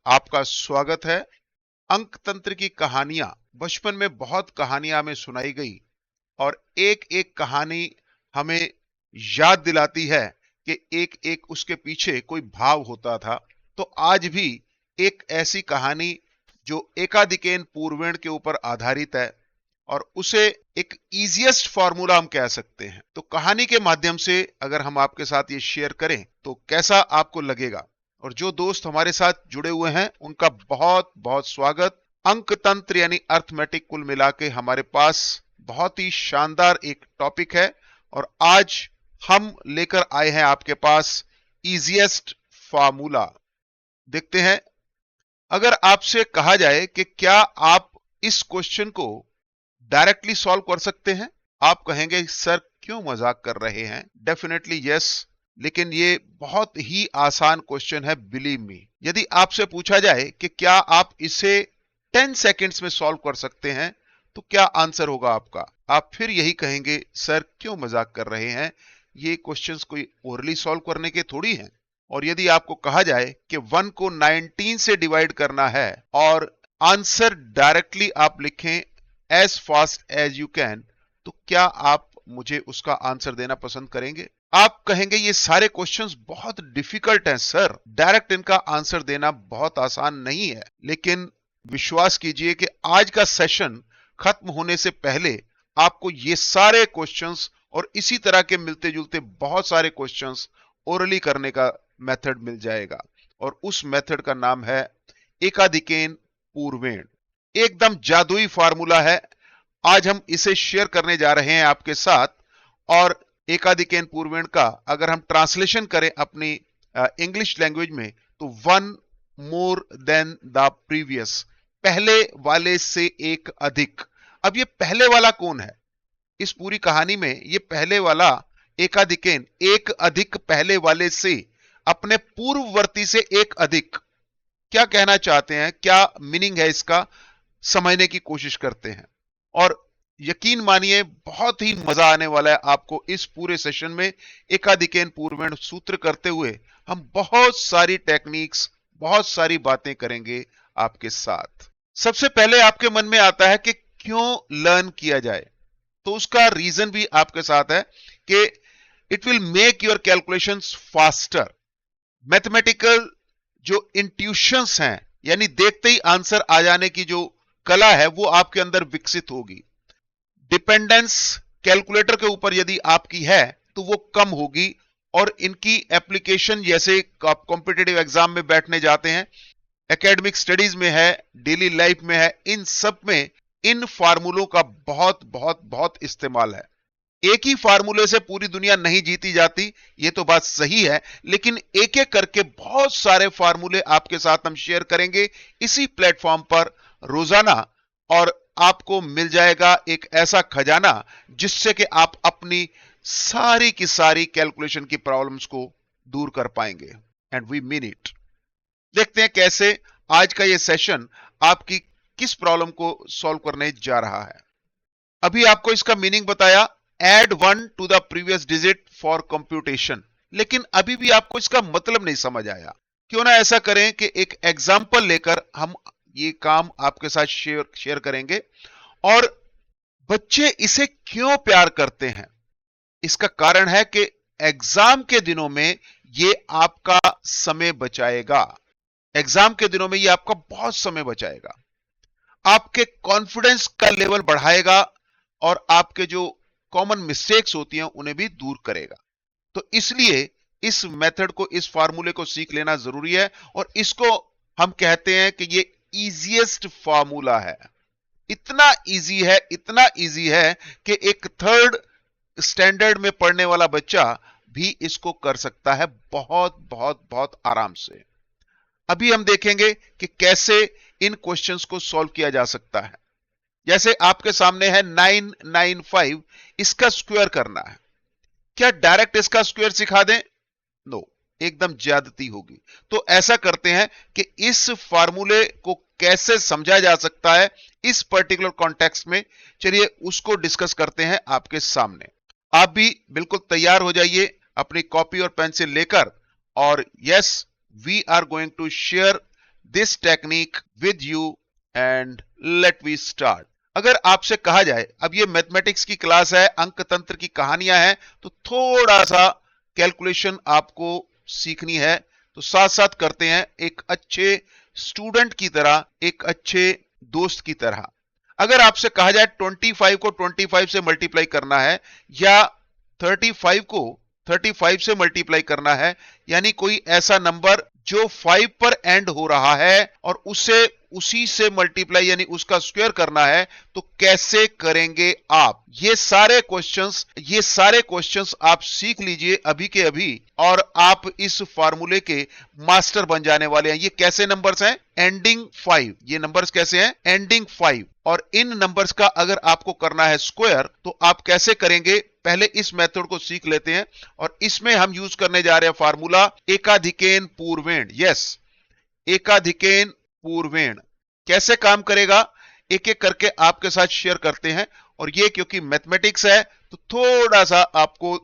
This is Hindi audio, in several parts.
आपका स्वागत है। अंक तंत्र की कहानियां बचपन में बहुत कहानियां हमें सुनाई गई और एक एक कहानी हमें याद दिलाती है कि एक एक उसके पीछे कोई भाव होता था। तो आज भी एक ऐसी कहानी जो एकादिकेन पूर्वेण के ऊपर आधारित है और उसे एक इजीएस्ट फॉर्मूला हम कह सकते हैं। तो कहानी के माध्यम से अगर हम आपके साथ ये शेयर करें तो कैसा आपको लगेगा। और जो दोस्त हमारे साथ जुड़े हुए हैं उनका बहुत बहुत स्वागत। अंक तंत्र यानी अर्थमेटिक कुल मिला के हमारे पास बहुत ही शानदार एक टॉपिक है और आज हम लेकर आए हैं आपके पास इजीएस्ट फार्मूला। देखते हैं, अगर आपसे कहा जाए कि क्या आप इस क्वेश्चन को डायरेक्टली सॉल्व कर सकते हैं, आप कहेंगे सर क्यों मजाक कर रहे हैं। डेफिनेटली यस, लेकिन ये बहुत ही आसान क्वेश्चन है। बिलीव मी, यदि आपसे पूछा जाए कि क्या आप इसे 10 सेकेंड्स में सॉल्व कर सकते हैं तो क्या आंसर होगा आपका। आप फिर यही कहेंगे सर क्यों मजाक कर रहे हैं, ये क्वेश्चंस कोई ओरली सॉल्व करने के थोड़ी हैं। और यदि आपको कहा जाए कि 1 को 19 से डिवाइड करना है और आंसर डायरेक्टली आप लिखें as fast as you can, तो क्या आप मुझे उसका आंसर देना पसंद करेंगे। आप कहेंगे ये सारे क्वेश्चंस बहुत डिफिकल्ट हैं सर, डायरेक्ट इनका आंसर देना बहुत आसान नहीं है। लेकिन विश्वास कीजिए कि आज का सेशन खत्म होने से पहले आपको ये सारे क्वेश्चंस और इसी तरह के मिलते जुलते बहुत सारे क्वेश्चंस ओरली करने का मेथड मिल जाएगा और उस मेथड का नाम है एकादिकेन पूर्वेण। एकदम जादुई फार्मूला है। आज हम इसे शेयर करने जा रहे हैं आपके साथ। और एकादिकेन पूर्वेण का अगर हम ट्रांसलेशन करें अपनी इंग्लिश लैंग्वेज में तो 1 मोर देन द प्रीवियस, पहले वाले से एक अधिक। अब ये पहले वाला कौन है इस पूरी कहानी में? ये पहले वाला एकादिकेन एक अधिक पहले वाले से, अपने पूर्ववर्ती से एक अधिक। क्या कहना चाहते हैं, क्या मीनिंग है इसका, समझने की कोशिश करते हैं। और यकीन मानिए बहुत ही मजा आने वाला है आपको इस पूरे सेशन में। एकादिकेन पूर्वेण सूत्र करते हुए हम बहुत सारी टेक्निक्स, बहुत सारी बातें करेंगे आपके साथ। सबसे पहले आपके मन में आता है कि क्यों लर्न किया जाए, तो उसका रीजन भी आपके साथ है कि it will make your calculations faster. Mathematical जो इंट्यूशंस हैं, यानी देखते ही आंसर आ जाने की जो कला है, वो आपके अंदर विकसित होगी। डिपेंडेंस कैलकुलेटर के ऊपर यदि आपकी है तो वो कम होगी और इनकी एप्लीकेशन जैसे आप कॉम्पिटिटिव एग्जाम में बैठने जाते हैं, एकेडमिक स्टडीज में है, डेली लाइफ में है, इन सब में इन फार्मूलों का बहुत बहुत बहुत इस्तेमाल है। एक ही फार्मूले से पूरी दुनिया नहीं जीती जाती, ये तो बात सही है, लेकिन एक एक करके बहुत सारे फार्मूले आपके साथ हम शेयर करेंगे इसी प्लेटफॉर्म पर रोजाना। और आपको मिल जाएगा एक ऐसा खजाना जिससे कि आप अपनी सारी की सारी कैलकुलेशन की प्रॉब्लम्स को दूर कर पाएंगे। And we mean it. देखते हैं कैसे आज का ये सेशन आपकी किस प्रॉब्लम को सॉल्व करने जा रहा है। अभी आपको इसका मीनिंग बताया, add 1 to the previous digit for computation, लेकिन अभी भी आपको इसका मतलब नहीं समझ आया। क्यों ना ऐसा करें कि एक एग्जाम्पल लेकर हम ये काम आपके साथ शेयर करेंगे। और बच्चे इसे क्यों प्यार करते हैं, इसका कारण है कि एग्जाम के दिनों में ये आपका समय बचाएगा। एग्जाम के दिनों में ये आपका बहुत समय बचाएगा, आपके कॉन्फिडेंस का लेवल बढ़ाएगा और आपके जो कॉमन मिस्टेक्स होती हैं उन्हें भी दूर करेगा। तो इसलिए इस मेथड को, इस फार्मूले को सीख लेना जरूरी है और इसको हम कहते हैं कि ये इजीएस्ट फार्मूला है। इतना इजी है, इतना इजी है कि एक 3rd स्टैंडर्ड में पढ़ने वाला बच्चा भी इसको कर सकता है बहुत बहुत बहुत आराम से। अभी हम देखेंगे कि कैसे इन क्वेश्चंस को सॉल्व किया जा सकता है। जैसे आपके सामने है 995, इसका स्क्वायर करना है। क्या डायरेक्ट इसका स्क्वायर सिखा दें? नो, एकदम ज्यादती होगी। तो ऐसा करते हैं कि इस फार्मूले को कैसे समझा जा सकता है इस पर्टिकुलर कॉन्टेक्स्ट में, चलिए उसको डिस्कस करते हैं आपके सामने। आप भी बिल्कुल तैयार हो जाइए अपनी कॉपी और पेंसिल लेकर। और yes, we are going to share this technique with you and let we start. अगर आपसे कहा जाए अब ये मैथमेटिक्स की क्लास है, अंक तंत्र की कहानियां हैं, तो थोड़ा सा कैलकुलेशन आपको सीखनी है, तो साथ साथ करते हैं एक अच्छे स्टूडेंट की तरह, एक अच्छे दोस्त की तरह। अगर आपसे कहा जाए 25 को 25 से मल्टीप्लाई करना है या 35 को 35 से मल्टीप्लाई करना है, यानी कोई ऐसा नंबर जो 5 पर एंड हो रहा है और उसे उसी से मल्टीप्लाई यानी उसका स्क्वायर करना है, तो कैसे करेंगे आप? ये सारे क्वेश्चंस आप सीख लीजिए अभी के अभी और आप इस फार्मूले के मास्टर बन जाने वाले हैं। ये कैसे नंबर्स हैं? एंडिंग 5। ये नंबर्स कैसे हैं? एंडिंग 5। और इन नंबर्स का अगर आपको करना है स्क्वायर, तो आप कैसे करेंगे? पहले इस मेथड को सीख लेते हैं और इसमें हम यूज करने जा रहे हैं फार्मूला एकाधिकेन पूर्वेण। यस, एकाधिकेन पूर्वेण कैसे काम करेगा एक एक करके आपके साथ शेयर करते हैं। और ये क्योंकि मैथमेटिक्स है तो थोड़ा सा आपको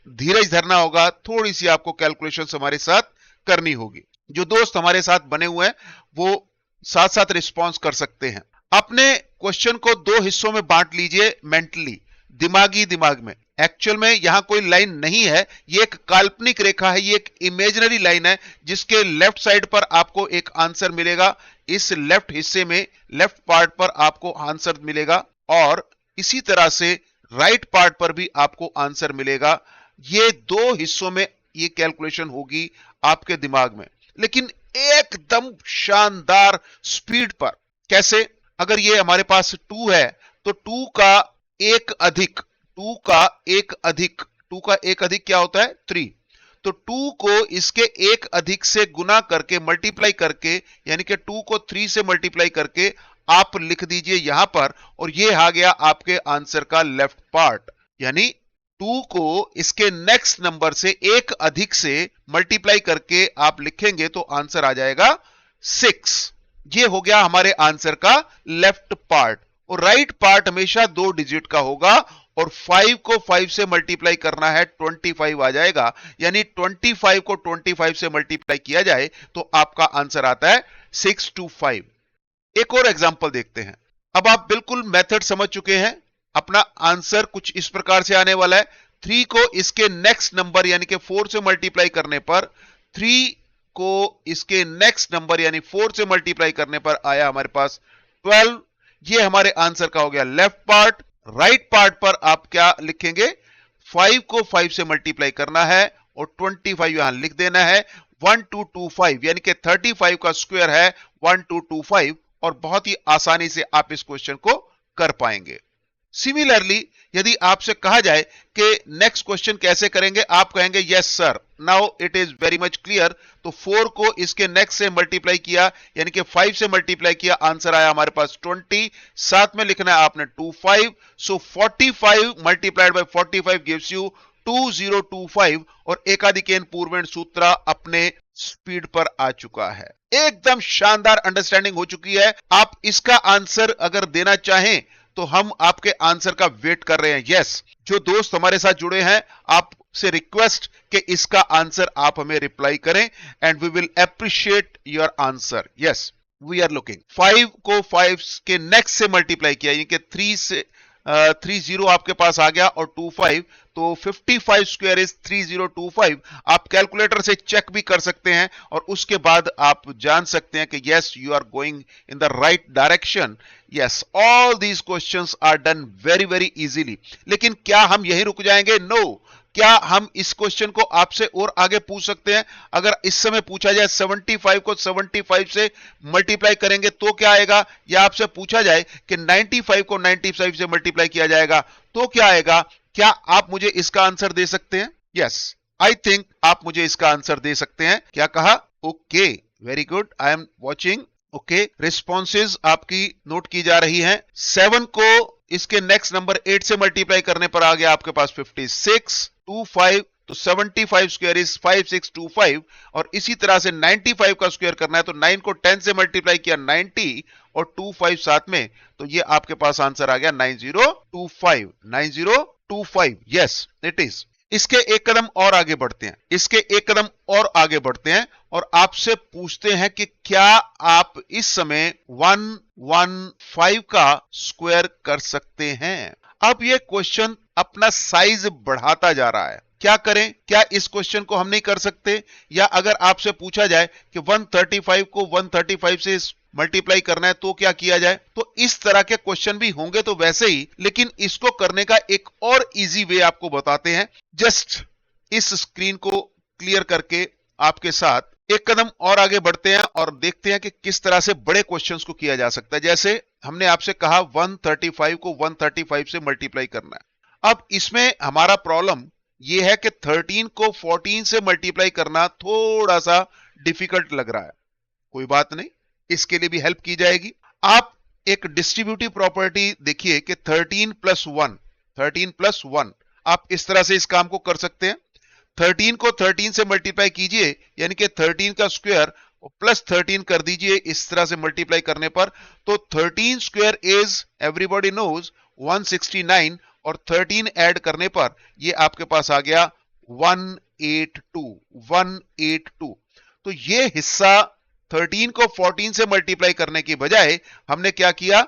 धीरज धरना होगा, थोड़ी सी आपको कैलकुलेशन हमारे साथ करनी होगी। जो दोस्त हमारे साथ बने हुए हैं वो साथ साथ रिस्पॉन्स कर सकते हैं। अपने क्वेश्चन को दो हिस्सों में बांट लीजिए मेंटली, दिमाग में। एक्चुअल में यहां कोई लाइन नहीं है, ये एक काल्पनिक रेखा है, ये एक इमेजिनरी लाइन है जिसके लेफ्ट साइड पर आपको एक आंसर मिलेगा। इस लेफ्ट हिस्से में, लेफ्ट पार्ट पर आपको आंसर मिलेगा और इसी तरह से राइट पार्ट पर भी आपको आंसर मिलेगा। ये दो हिस्सों में ये कैलकुलेशन होगी आपके दिमाग में, लेकिन एकदम शानदार स्पीड पर। कैसे? अगर ये हमारे पास 2 है तो 2 का एक अधिक क्या होता है? 3। तो 2 को इसके एक अधिक से गुना करके, मल्टीप्लाई करके, यानी कि 2 को 3 से मल्टीप्लाई करके आप लिख दीजिए यहां पर, और ये आ गया आपके आंसर का लेफ्ट पार्ट। यानी 2 को इसके नेक्स्ट नंबर से एक अधिक से मल्टीप्लाई करके आप लिखेंगे तो आंसर आ जाएगा 6। ये हो गया हमारे आंसर का लेफ्ट पार्ट। और राइट पार्ट हमेशा 2 डिजिट का होगा और 5 को 5 से मल्टीप्लाई करना है 25 आ जाएगा। यानी 25 को 25 से मल्टीप्लाई किया जाए तो आपका आंसर आता है 625। एक और एग्जांपल देखते हैं। अब आप बिल्कुल मेथड समझ चुके हैं, अपना आंसर कुछ इस प्रकार से आने वाला है। 3 को इसके नेक्स्ट नंबर यानी कि 4 से मल्टीप्लाई करने पर, 3 को इसके नेक्स्ट नंबर यानी 4 से मल्टीप्लाई करने पर आया हमारे पास 12। ये हमारे आंसर का हो गया लेफ्ट पार्ट। राइट पार्ट पर आप क्या लिखेंगे? 5 को 5 से मल्टीप्लाई करना है और 25 यहां लिख देना है। 1225 यानी कि 35 का स्क्वायर है 1225, और बहुत ही आसानी से आप इस क्वेश्चन को कर पाएंगे। सिमिलरली यदि आपसे कहा जाए कि नेक्स्ट क्वेश्चन कैसे करेंगे, आप कहेंगे yes sir, now it is very much clear. तो 4 को इसके नेक्स्ट से मल्टीप्लाई किया यानी कि 5 से मल्टीप्लाई किया, आंसर आया हमारे पास 20। साथ में लिखना है आपने 25। सो 45 मल्टीप्लाइड बाय 45 गिव्स यू 2025, और एकाधिकेन पूर्वेण सूत्र अपने स्पीड पर आ चुका है। एकदम शानदार अंडरस्टैंडिंग हो चुकी है। आप इसका आंसर अगर देना चाहें तो हम आपके आंसर का वेट कर रहे हैं। यस, जो दोस्त हमारे साथ जुड़े हैं, आपसे रिक्वेस्ट कि इसका आंसर आप हमें रिप्लाई करें and we will appreciate your answer. Yes, we are looking. 5 को 5 के नेक्स्ट से मल्टीप्लाई किया यानी कि 3 से 30 आपके पास आ गया और 25, तो 55 स्क्वायर इज 3025। आप कैलकुलेटर से चेक भी कर सकते हैं और उसके बाद आप जान सकते हैं कि yes you are going in the right direction. Yes, all these questions are done very very easily. लेकिन क्या हम यहीं रुक जाएंगे? नो। क्या हम इस क्वेश्चन को आपसे और आगे पूछ सकते हैं? अगर इस समय पूछा जाए 75 को 75 से मल्टीप्लाई करेंगे तो क्या आएगा, या आपसे पूछा जाए कि 95 को 95 से मल्टीप्लाई किया जाएगा तो क्या आएगा? क्या आप मुझे इसका आंसर दे सकते हैं? यस, आई थिंक आप मुझे इसका आंसर दे सकते हैं। क्या कहा? Okay, very good, I am watching. Okay, responses आपकी नोट की जा रही हैं। 7 को इसके नेक्स्ट नंबर 8 से मल्टीप्लाई करने पर आ गया आपके पास 56। 25, तो 75 स्क्वायर इज 5625, और इसी तरह से 95 का स्क्वायर करना है तो 9 को 10 से मल्टीप्लाई किया 90 और 25 साथ में, तो ये आपके पास आंसर आ गया 9025। 9025, यस इट इज। इसके एक कदम और आगे बढ़ते हैं, इसके एक कदम और आगे बढ़ते हैं और आपसे पूछते हैं कि क्या आप इस समय 115 का स्क्वायर कर सकते हैं। अब ये क्वेश्चन अपना साइज बढ़ाता जा रहा है। क्या करें? क्या इस क्वेश्चन को हम नहीं कर सकते? या अगर आपसे पूछा जाए कि 135 को 135 से मल्टीप्लाई करना है तो क्या किया जाए? तो इस तरह के क्वेश्चन भी होंगे तो वैसे ही, लेकिन इसको करने का एक और इजी वे आपको बताते हैं। जस्ट इस स्क्रीन को क्लियर करके आपके साथ एक कदम और आगे बढ़ते हैं और देखते हैं कि किस तरह से बड़े क्वेश्चंस को किया जा सकता है। जैसे हमने आपसे कहा 135 को 135 से मल्टीप्लाई करना है। अब इसमें हमारा प्रॉब्लम यह है कि 13 को 14 से मल्टीप्लाई करना थोड़ा सा डिफिकल्ट लग रहा है। कोई बात नहीं, इसके लिए भी हेल्प की जाएगी। आप एक डिस्ट्रीब्यूटिव प्रॉपर्टी देखिए कि 13 प्लस 1 आप इस तरह से इस काम को कर सकते हैं। 13 को 13 से मल्टीप्लाई कीजिए, यानी कि 13 का स्क्वायर प्लस 13 कर दीजिए इस तरह से मल्टीप्लाई करने पर, तो 13 स्क्वायर इज एवरीबॉडी नोज 169 और 13 ऐड करने पर ये आपके पास आ गया 182। तो ये हिस्सा 13 को 14 से मल्टीप्लाई करने की बजाय हमने क्या किया,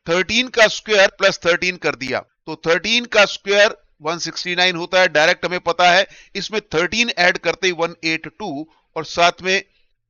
13 का स्क्वायर प्लस 13 कर दिया। तो 13 का स्क्वायर 169 होता है, डायरेक्ट हमें पता है। इसमें 13 ऐड करते ही 182 और साथ में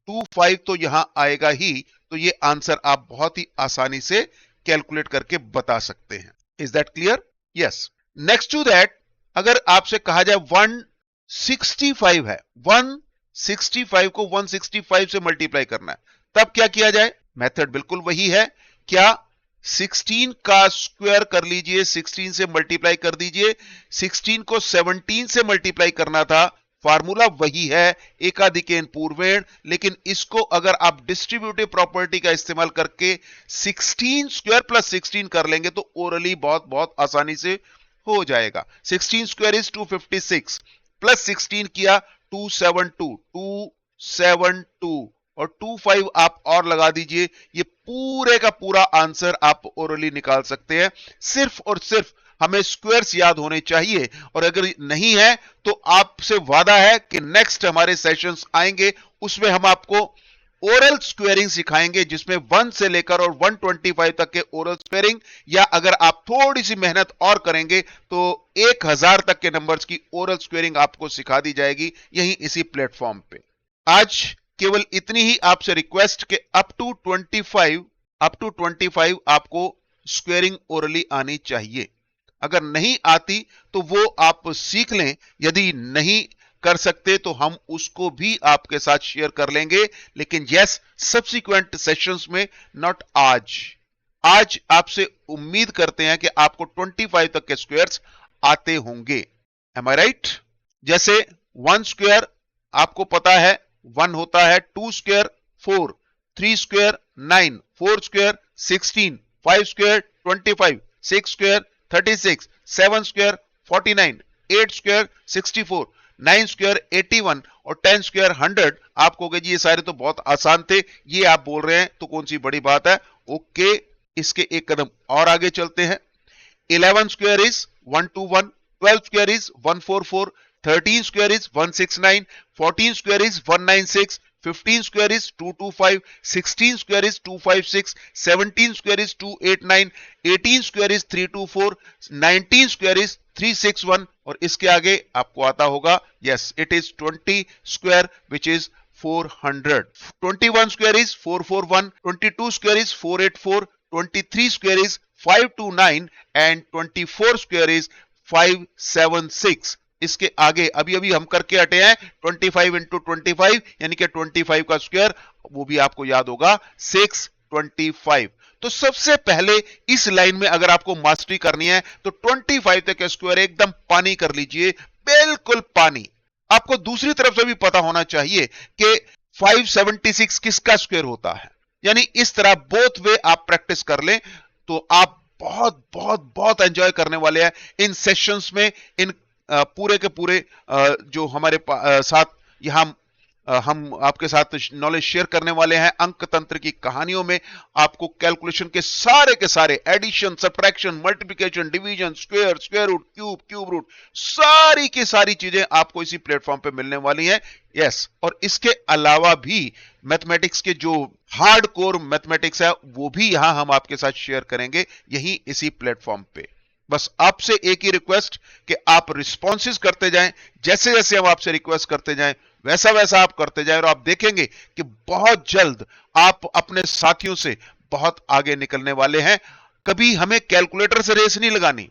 25 तो यहां आएगा ही। तो ये आंसर आप बहुत ही आसानी से कैलकुलेट करके बता सकते हैं। Is that clear? Yes. Next to that, अगर आपसे कहा जाए 165 है, 165 को 165 से मल्टीप्लाई करना है, तब क्या किया जाए? मेथड बिल्कुल वही है। क्या 16 का स्क्वायर कर लीजिए, 16 से मल्टीप्लाई कर दीजिए। 16 को 17 से मल्टीप्लाई करना था, फार्मूला वही है, एकाधिकेन पूर्वेण, लेकिन इसको अगर आप डिस्ट्रीब्यूटिव प्रॉपर्टी का इस्तेमाल करके 16 स्क्वायर प्लस 16 कर लेंगे तो ओरली बहुत आसानी से हो जाएगा। 16 स्क्वायर इज 256 प्लस 16 किया 272 और 25 आप और लगा दीजिए। ये पूरे का पूरा आंसर आप ओरली निकाल सकते हैं। सिर्फ और सिर्फ हमें स्क्वायर्स याद होने चाहिए, और अगर नहीं है तो आपसे वादा है कि नेक्स्ट हमारे सेशंस आएंगे, उसमें हम आपको ओरल स्क्वेयरिंग सिखाएंगे, जिसमें 1 से लेकर और 125 तक के ओरल स्क्वेयरिंग, या अगर आप थोड़ी सी मेहनत और करेंगे तो 1000 तक के नंबर्स की ओरल स्क्वेयरिंग आपको सिखा दी जाएगी यहीं इसी प्लेटफॉर्म पे। आज केवल इतनी ही आपसे रिक्वेस्ट के अप टू 25 आपको स्क्वेयरिंग ओरली आनी चाहिए। अगर नहीं आती तो वो आप सीख लें, यदि नहीं कर सकते तो हम उसको भी आपके साथ शेयर कर लेंगे, लेकिन यस, सब्सिक्वेंट सेशंस में, नॉट आज। आज आपसे उम्मीद करते हैं कि आपको 25 तक के स्क्वायर्स आते होंगे। एम आई राइट? जैसे 1 स्क्वायर आपको पता है 1 होता है, 2 square 4, 3 square 9, 4 square 16, 5 square 25, 6 square 36, 7 square 49, 8 square 64, 9 square 81 और 10 स्क्वायर 100। आपको कहे जी ये सारे तो बहुत आसान थे, ये आप बोल रहे हैं तो कौन सी बड़ी बात है। ओके, इसके एक कदम और आगे चलते हैं। 11 square is 121, 12 square is 144, 13 square is 169, 14 square is 196, 15 square is 225, 16 square is 256, 17 square is 289, 18 square is 324, 19 square is 361 और इसके आगे आपको आता होगा, yes, it is 20 square which is 400. 21 square is 441, 22 square is 484, 23 square is 529 and 24 square is 576. इसके आगे अभी हम करके हटे हैं 25 इंटू 25 यानी कि 25 का स्क्वायर, वो भी आपको याद होगा 625। तो सबसे पहले इस लाइन में अगर आपको मास्टरी करनी है तो 25 तक का स्क्वायर एकदम पानी कर लीजिए, बिल्कुल पानी। आपको दूसरी तरफ से भी पता होना चाहिए कि 576 किसका स्क्वायर होता है, यानी इस तरह बोथ वे आप प्रैक्टिस कर लें तो आप बहुत एंजॉय करने वाले हैं इन सेशंस में। इन पूरे के पूरे जो हमारे साथ यहां हम आपके साथ नॉलेज शेयर करने वाले हैं अंक तंत्र की कहानियों में। आपको कैलकुलेशन के सारे addition, subtraction, multiplication, division, square, square root, cube, cube root, सारी की सारी चीजें आपको इसी प्लेटफॉर्म पे मिलने वाली हैं। यस, और इसके अलावा भी मैथमेटिक्स के जो हार्ड कोर मैथमेटिक्स है वो भी यहां हम आपके साथ शेयर करेंगे, यही इसी प्लेटफॉर्म पे। बस आपसे एक ही रिक्वेस्ट कि आप रिस्पॉन्सेज करते जाएं, जैसे जैसे हम आपसे रिक्वेस्ट करते जाएं वैसा वैसा आप करते जाएं, और आप देखेंगे कि बहुत जल्द आप अपने साथियों से बहुत आगे निकलने वाले हैं। कभी हमें कैलकुलेटर से रेस नहीं लगानी,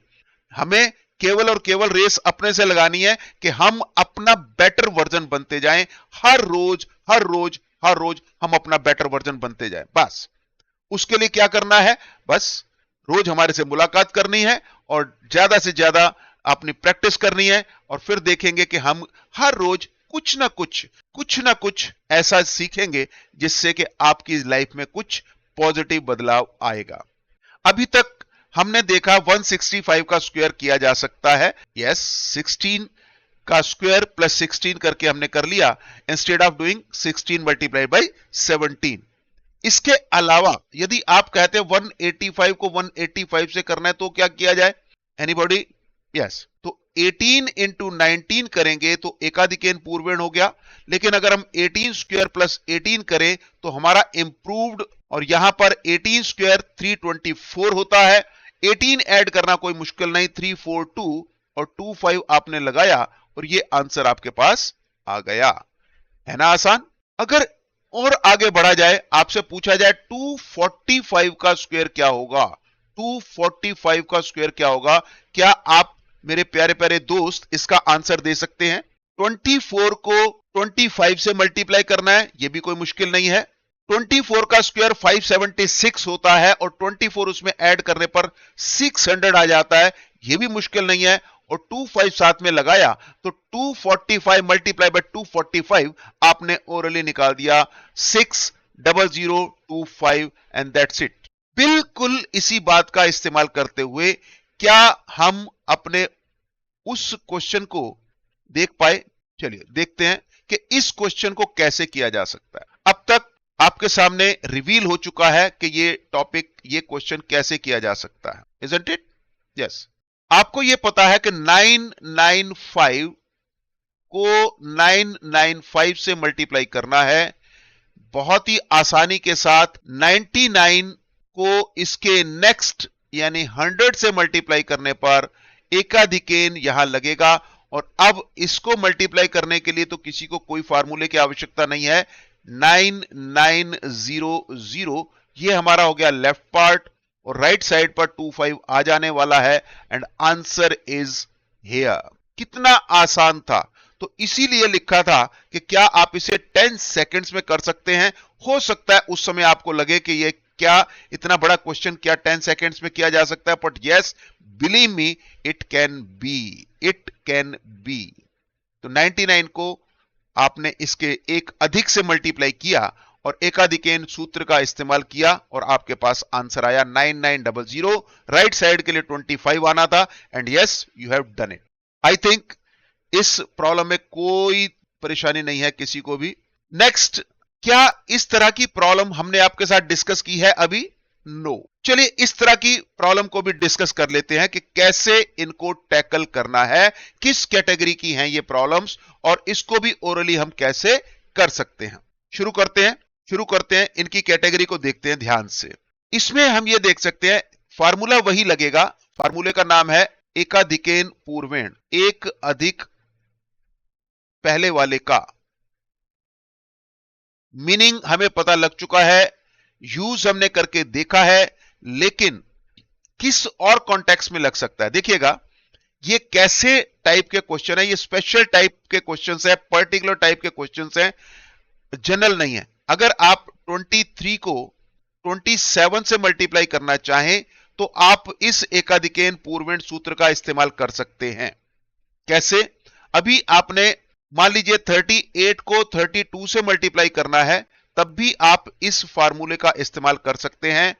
हमें केवल और केवल रेस अपने से लगानी है कि हम अपना बेटर वर्जन बनते जाएं। हर रोज हर रोज हर रोज हम अपना बेटर वर्जन बनते जाएं। बस उसके लिए क्या करना है, बस रोज हमारे से मुलाकात करनी है और ज्यादा से ज्यादा अपनी प्रैक्टिस करनी है, और फिर देखेंगे कि हम हर रोज कुछ ना कुछ ऐसा सीखेंगे जिससे कि आपकी लाइफ में कुछ पॉजिटिव बदलाव आएगा। अभी तक हमने देखा 165 का स्क्वायर किया जा सकता है। यस, 16 का स्क्वायर प्लस 16 करके हमने कर लिया, instead of doing 16 multiplied by 17। इसके अलावा यदि आप कहते हैं 185 को 185 से करना है तो क्या किया जाए? एनीबॉडी? यस, तो 18 इंटू 19 करेंगे तो एकाधिकेन पूर्वेण हो गया। लेकिन अगर हम 18 स्क्वायर प्लस 18 करें तो हमारा इंप्रूव्ड, और यहां पर 18 स्क्वायर 324 होता है। 18 ऐड करना कोई मुश्किल नहीं, 342 और 25 आपने लगाया और ये आंसर आपके पास आ गया, है ना आसान। अगर और आगे बढ़ा जाए, आपसे पूछा जाए 245 का स्क्वायर क्या होगा, 245 का स्क्वायर क्या होगा, क्या आप मेरे प्यारे प्यारे दोस्त इसका आंसर दे सकते हैं? 24 को 25 से मल्टीप्लाई करना है, यह भी कोई मुश्किल नहीं है। 24 का स्क्वायर 576 होता है और 24 उसमें ऐड करने पर 600 आ जाता है, यह भी मुश्किल नहीं है। और 25 साथ में लगाया तो 245 मल्टीप्लाई बाय 245 आपने ओरली निकाल दिया 60025 एंड दैट्स इट। बिल्कुल इसी बात का इस्तेमाल करते हुए क्या हम अपने उस क्वेश्चन को देख पाए? चलिए देखते हैं कि इस क्वेश्चन को कैसे किया जा सकता है। अब तक आपके सामने रिवील हो चुका है कि ये टॉपिक, ये क्वेश्चन कैसे किया जा सकता है, इजंट इट? यस, आपको यह पता है कि 995 को 995 से मल्टीप्लाई करना है। बहुत ही आसानी के साथ 99 को इसके नेक्स्ट यानी 100 से मल्टीप्लाई करने पर एकाधिकेन यहां लगेगा। और अब इसको मल्टीप्लाई करने के लिए तो किसी को कोई फार्मूले की आवश्यकता नहीं है। 9900 ये हमारा हो गया लेफ्ट पार्ट, और राइट साइड पर 25 आ जाने वाला है एंड आंसर इज हियर। कितना आसान था। तो इसीलिए लिखा था कि क्या आप इसे 10 सेकंड्स में कर सकते हैं। हो सकता है उस समय आपको लगे कि ये क्या इतना बड़ा क्वेश्चन क्या 10 सेकंड्स में किया जा सकता है, but yes, believe me, it can be, it can be. तो 99 को आपने इसके एक अधिक से मल्टीप्लाई किया और एकाधिकेन सूत्र का इस्तेमाल किया और आपके पास आंसर आया 9900। राइट साइड के लिए 25 आना था and yes, you have done it. I think इस प्रॉब्लम में कोई परेशानी नहीं है किसी को भी। नेक्स्ट, क्या इस तरह की प्रॉब्लम हमने आपके साथ डिस्कस की है अभी? नो। चलिए इस तरह की प्रॉब्लम को भी डिस्कस कर लेते हैं कि कैसे इनको टैकल करना है, किस कैटेगरी की हैं ये प्रॉब्लम्स, और इसको भी ओरली हम कैसे कर सकते हैं। शुरू करते हैं इनकी कैटेगरी को देखते हैं ध्यान से। इसमें हम ये देख सकते हैं फार्मूला वही लगेगा। फार्मूले का नाम है एकाधिकेन पूर्वेण, एक अधिक पहले वाले का। मीनिंग हमें पता लग चुका है, यूज हमने करके देखा है, लेकिन किस और कॉन्टेक्स्ट में लग सकता है। देखिएगा ये कैसे टाइप के क्वेश्चन है, ये स्पेशल टाइप के क्वेश्चन है, पर्टिकुलर टाइप के क्वेश्चन है, जनरल नहीं है। अगर आप 23 को 27 से मल्टीप्लाई करना चाहें तो आप इस एकाधिकेन पूर्वेण सूत्र का इस्तेमाल कर सकते हैं। कैसे? अभी आपने मान लीजिए 38 को 32 से मल्टीप्लाई करना है, तब भी आप इस फार्मूले का इस्तेमाल कर सकते हैं।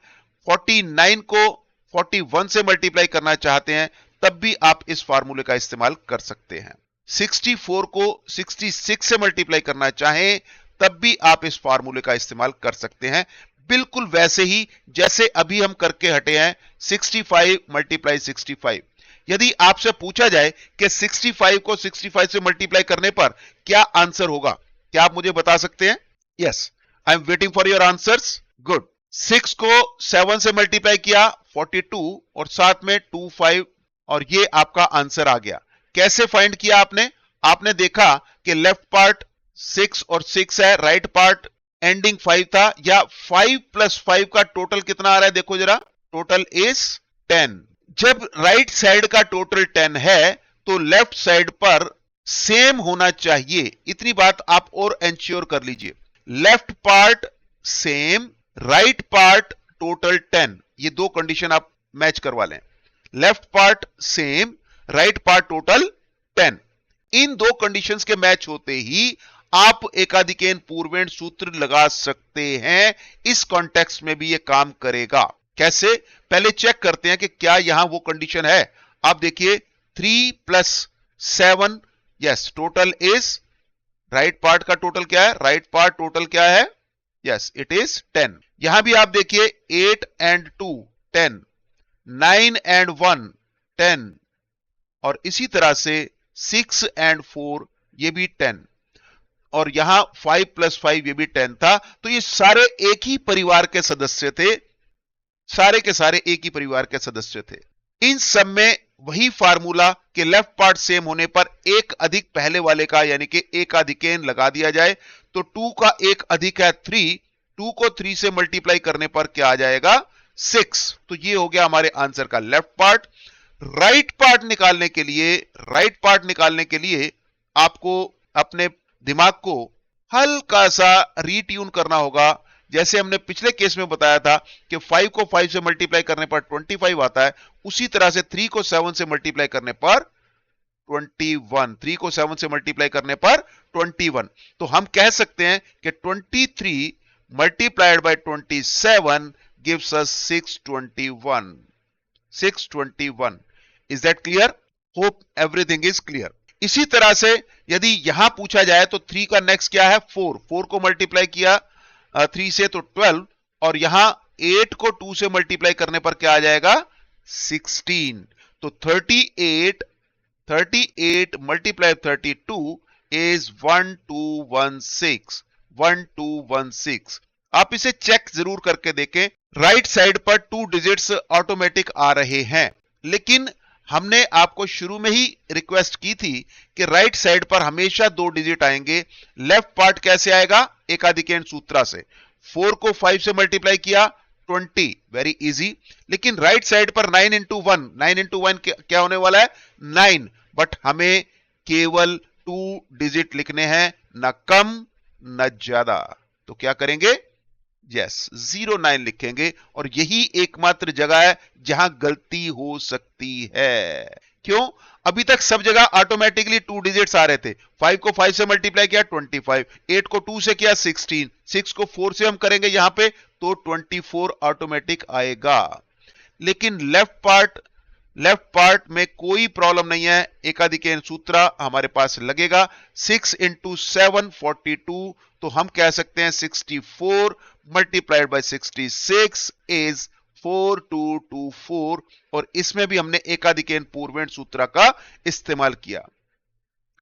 49 को 41 से मल्टीप्लाई करना चाहते हैं, तब भी आप इस फार्मूले का इस्तेमाल कर सकते हैं। 64 को 66 से मल्टीप्लाई करना चाहें तब भी आप इस फार्मूले का इस्तेमाल कर सकते हैं, बिल्कुल वैसे ही जैसे अभी हम करके हटे हैं 65 मल्टीप्लाई 65। यदि आपसे पूछा जाए कि 65 को 65 से मल्टीप्लाई करने पर क्या आंसर होगा, क्या आप मुझे बता सकते हैं? Yes, I am waiting for your answers. Good. 6 को 7 से मल्टीप्लाई किया 42 और साथ में 25 और ये आपका आंसर आ गया। कैसे फाइंड किया आपने? आपने देखा कि लेफ्ट पार्ट 6 और 6 है, राइट पार्ट एंडिंग 5 था, या 5 प्लस 5 का टोटल कितना आ रहा है? देखो जरा, टोटल इज 10। जब राइट साइड का टोटल 10 है तो लेफ्ट साइड पर सेम होना चाहिए, इतनी बात आप और एंश्योर कर लीजिए। Left part same, right part total 10, ये दो कंडीशन आप मैच करवा लें। Left part same, right part total 10, इन दो कंडीशंस के मैच होते ही आप एकाधिकेन पूर्वेण सूत्र लगा सकते हैं। इस कॉन्टेक्स्ट में भी ये काम करेगा। कैसे? पहले चेक करते हैं कि क्या यहां वो कंडीशन है। आप देखिए 3 plus 7, yes, total is, right part का टोटल क्या है? राइट पार्ट टोटल क्या है? Yes, it is 10। यहां भी आप देखिए 8 एंड 2 10, 9 एंड 1 10, और इसी तरह से 6 एंड 4 ये भी 10, और यहां 5 प्लस 5 ये भी 10 था। तो ये सारे एक ही परिवार के सदस्य थे, सारे के सारे एक ही परिवार के सदस्य थे। इन सब में वही फार्मूला कि लेफ्ट पार्ट सेम होने पर एक अधिक पहले वाले का यानी कि एकाधिकेन लगा दिया जाए। तो 2 का एक अधिक है 3, 2 को 3 से मल्टीप्लाई करने पर क्या आ जाएगा? 6। तो ये हो गया हमारे आंसर का लेफ्ट पार्ट। राइट पार्ट निकालने के लिए आपको अपने दिमाग को हल्का सा रीट्यून करना होगा। जैसे हमने पिछले केस में बताया था कि 5 को 5 से मल्टीप्लाई करने पर 25 आता है, उसी तरह से 3 को 7 से मल्टीप्लाई करने पर 21, 3 को 7 से मल्टीप्लाई करने पर 21। तो हम कह सकते हैं कि 23 multiplied by 27 gives us 621। 621। Is that clear? Hope everything is clear. इसी तरह से यदि यहां पूछा जाए तो 3 का नेक्स्ट क्या है? 4, 4 को मल्टीप्लाई किया 3 से तो 12, और यहां 8 को 2 से मल्टीप्लाई करने पर क्या आ जाएगा? 16। तो 38 मल्टीप्लाई 32 इज 1216। 1216। आप इसे चेक जरूर करके देखें। राइट साइड पर 2 डिजिट्स ऑटोमेटिक आ रहे हैं, लेकिन हमने आपको शुरू में ही रिक्वेस्ट की थी कि राइट साइड पर हमेशा 2 डिजिट आएंगे। लेफ्ट पार्ट कैसे आएगा? एकाधिकेन सूत्र से। 4 को 5 से मल्टीप्लाई किया 20, वेरी इजी। लेकिन राइट साइड पर 9 इंटू 1 क्या होने वाला है? 9, बट हमें केवल 2 डिजिट लिखने हैं, न कम न ज्यादा। तो क्या करेंगे? यस, 09 लिखेंगे, और यही एकमात्र जगह है जहां गलती हो सकती है। क्यों? अभी तक सब जगह ऑटोमेटिकली 2 डिजिट्स आ रहे थे। 5 को 5 से मल्टीप्लाई किया 25, 8 को 2 से किया 16, 6 को 4 से हम करेंगे यहां पे तो 24 ऑटोमेटिक आएगा। लेकिन लेफ्ट पार्ट में कोई प्रॉब्लम नहीं है, एकाधिकेन सूत्र हमारे पास लगेगा। 6 इंटू 7 42, तो हम कह सकते हैं 64 मल्टीप्लाइड बाय 66 इज 4224, और इसमें भी हमने एकाधिकेन पूर्वेण सूत्र का इस्तेमाल किया।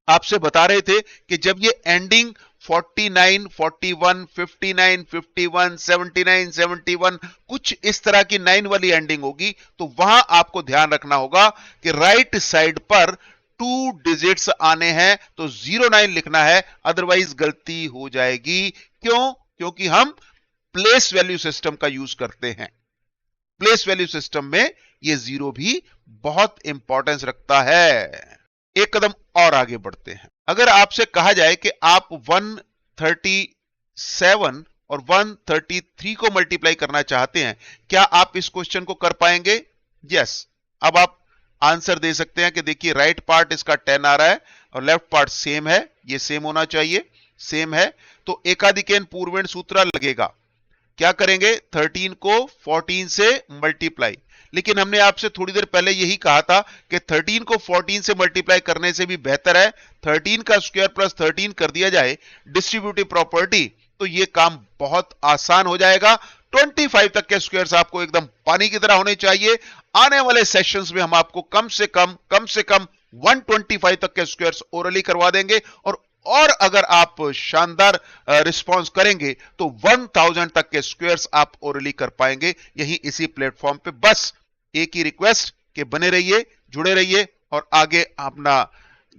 आपसे बता रहे थे कि जब ये एंडिंग 49, 41, 59, 51, 79, 71 कुछ इस तरह की 9 वाली एंडिंग होगी, तो वहां आपको ध्यान रखना होगा कि राइट साइड पर 2 डिजिट्स आने हैं, तो 09 लिखना है, अदरवाइज गलती हो जाएगी। क्यों? क्योंकि हम प्लेस वैल्यू सिस्टम का यूज करते हैं। प्लेस वैल्यू सिस्टम में ये 0 भी बहुत इंपॉर्टेंस रखता है। एक कदम और आगे बढ़ते हैं। अगर आपसे कहा जाए कि आप 137 और 133 को मल्टीप्लाई करना चाहते हैं, क्या आप इस क्वेश्चन को कर पाएंगे? यस। अब आप आंसर दे सकते हैं कि देखिए राइट पार्ट इसका 10 आ रहा है और लेफ्ट पार्ट सेम है, ये सेम होना चाहिए, सेम है, तो एकाधिकेन पूर्वेण सूत्र लगेगा। क्या करेंगे? 13 को 14 से मल्टीप्लाई, लेकिन हमने आपसे थोड़ी देर पहले यही कहा था कि 13 को 14 से मल्टीप्लाई करने से भी बेहतर है 13 का स्क्वायर प्लस 13 कर दिया जाए डिस्ट्रीब्यूटिव प्रॉपर्टी, तो ये काम बहुत आसान हो जाएगा। 25 तक के स्क्वायर्स आपको एकदम पानी की तरह होने चाहिए। आने वाले सेशंस में हम आपको कम से कम 125 तक के स्क्वायर्स ओरली करवा देंगे, और अगर आप शानदार रिस्पांस करेंगे तो 1000 तक के स्क्वायर्स आप ओरली कर पाएंगे यही इसी प्लेटफॉर्म पे। बस एक ही रिक्वेस्ट कि बने रहिए, जुड़े रहिए, और आगे अपना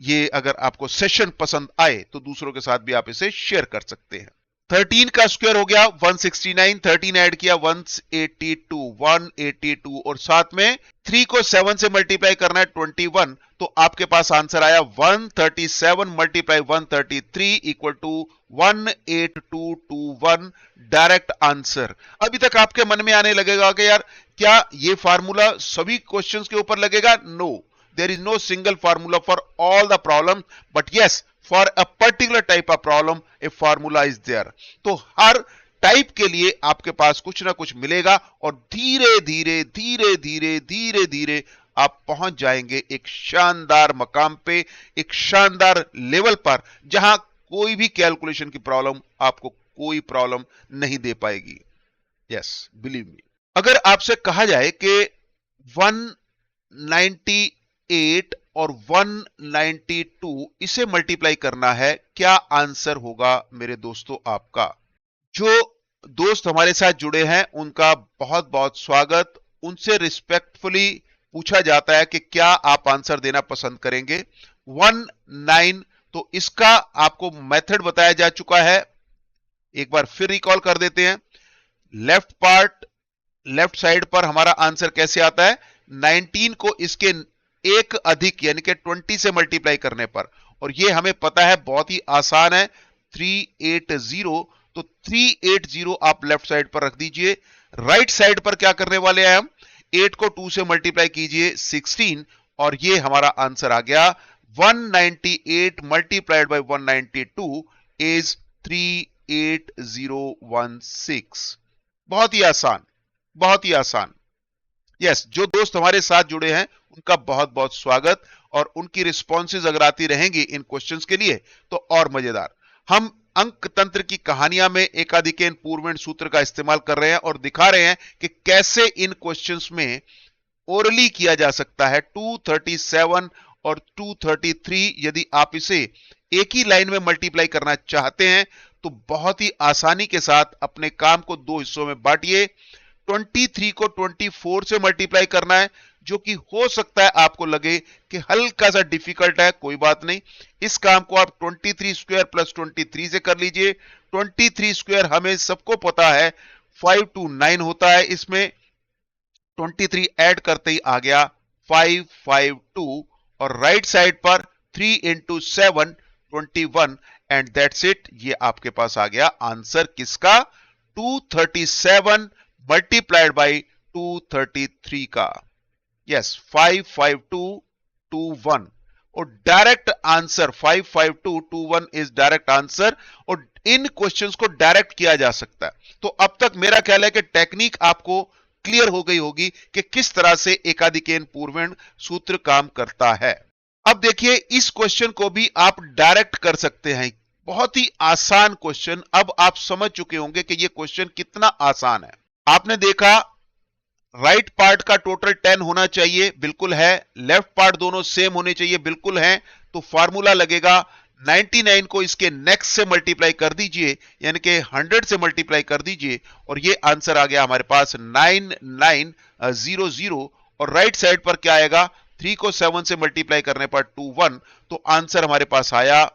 ये अगर आपको सेशन पसंद आए तो दूसरों के साथ भी आप इसे शेयर कर सकते हैं। 13 का स्क्वायर हो गया 169, 13 ऐड किया 182, और साथ में 3 को 7 से मल्टीप्लाई करना है 21, तो आपके पास आंसर आया 137 multiply 133 equal to 18221, direct answer. अभी तक आपके मन में आने लगेगा कि यार क्या ये फार्मूला सभी क्वेश्चंस के ऊपर लगेगा? No, there is no single formula for all the problems, but yes, for a particular type of problem a formula is there। तो हर टाइप के लिए आपके पास कुछ ना कुछ मिलेगा, और धीरे धीरे धीरे धीरे धीरे धीरे आप पहुंच जाएंगे एक शानदार मकाम पे, एक शानदार लेवल पर, जहां कोई भी कैलकुलेशन की प्रॉब्लम आपको कोई प्रॉब्लम नहीं दे पाएगी। Yes, believe me. अगर आपसे कहा जाए कि 198 और 192 इसे मल्टीप्लाई करना है, क्या आंसर होगा मेरे दोस्तों आपका? जो दोस्त हमारे साथ जुड़े हैं उनका बहुत बहुत स्वागत। उनसे रिस्पेक्टफुली पूछा जाता है कि क्या आप आंसर देना पसंद करेंगे। 19, तो इसका आपको मेथड बताया जा चुका है, एक बार फिर रिकॉल कर देते हैं। लेफ्ट साइड पर हमारा आंसर कैसे आता है? 19 को इसके एक अधिक यानी कि 20 से मल्टीप्लाई करने पर, और ये हमें पता है बहुत ही आसान है 380, तो 380 आप लेफ्ट साइड पर रख दीजिए। राइट साइड पर क्या करने वाले हैं हम? 8 को 2 से मल्टीप्लाई कीजिए 16, और ये हमारा आंसर आ गया 198 मल्टीप्लाइड बाय 192 इज 38016। बहुत ही आसान, बहुत ही आसान। यस, जो दोस्त हमारे साथ जुड़े हैं उनका बहुत बहुत स्वागत, और उनकी रिस्पॉन्सेज अगर आती रहेंगी इन क्वेश्चंस के लिए तो और मजेदार। हम अंक तंत्र की कहानियां में एकाधिकेन पूर्वेण सूत्र का इस्तेमाल कर रहे हैं और दिखा रहे हैं कि कैसे इन क्वेश्चंस में ओरली किया जा सकता है। 237 और 233 यदि आप इसे एक ही लाइन में मल्टीप्लाई करना चाहते हैं तो बहुत ही आसानी के साथ अपने काम को दो हिस्सों में बांटिए। 23 को 24 से मल्टीप्लाई करना है, जो कि हो सकता है आपको लगे कि हल्का सा डिफिकल्ट है, कोई बात नहीं। इस काम को आप 23 स्क्वायर प्लस 23 से कर लीजिए। 23 स्क्वायर हमें सबको पता है 529 होता है, इसमें 23 ऐड करते ही आ गया 552, और राइट साइड पर 3 इंटू 7 21, एंड दैट्स इट। ये आपके पास आ गया आंसर किसका? 237 मल्टीप्लाइड बाई 233 का। यस, 55221, और direct answer 55221 is direct answer, और इन क्वेश्चंस को डायरेक्ट किया जा सकता है। तो अब तक मेरा ख्याल है कि टेक्निक आपको क्लियर हो गई होगी कि किस तरह से एकाधिकेन पूर्वेण सूत्र काम करता है। अब देखिए, इस क्वेश्चन को भी आप डायरेक्ट कर सकते हैं। बहुत ही आसान क्वेश्चन। अब आप समझ चुके होंगे कि यह क्वेश्चन कितना आसान है। आपने देखा राइट पार्ट का टोटल 10 होना चाहिए, बिल्कुल है। लेफ्ट पार्ट दोनों सेम होने चाहिए, बिल्कुल है। तो फॉर्मूला लगेगा 99 को इसके नेक्स्ट से मल्टीप्लाई कर दीजिए, यानी कि 100 से मल्टीप्लाई कर दीजिए, और ये आंसर आ गया हमारे पास 9900। और राइट साइड पर क्या आएगा? 3 को 7 से मल्टीप्लाई करने पर 21, तो आंसर हमारे पास आया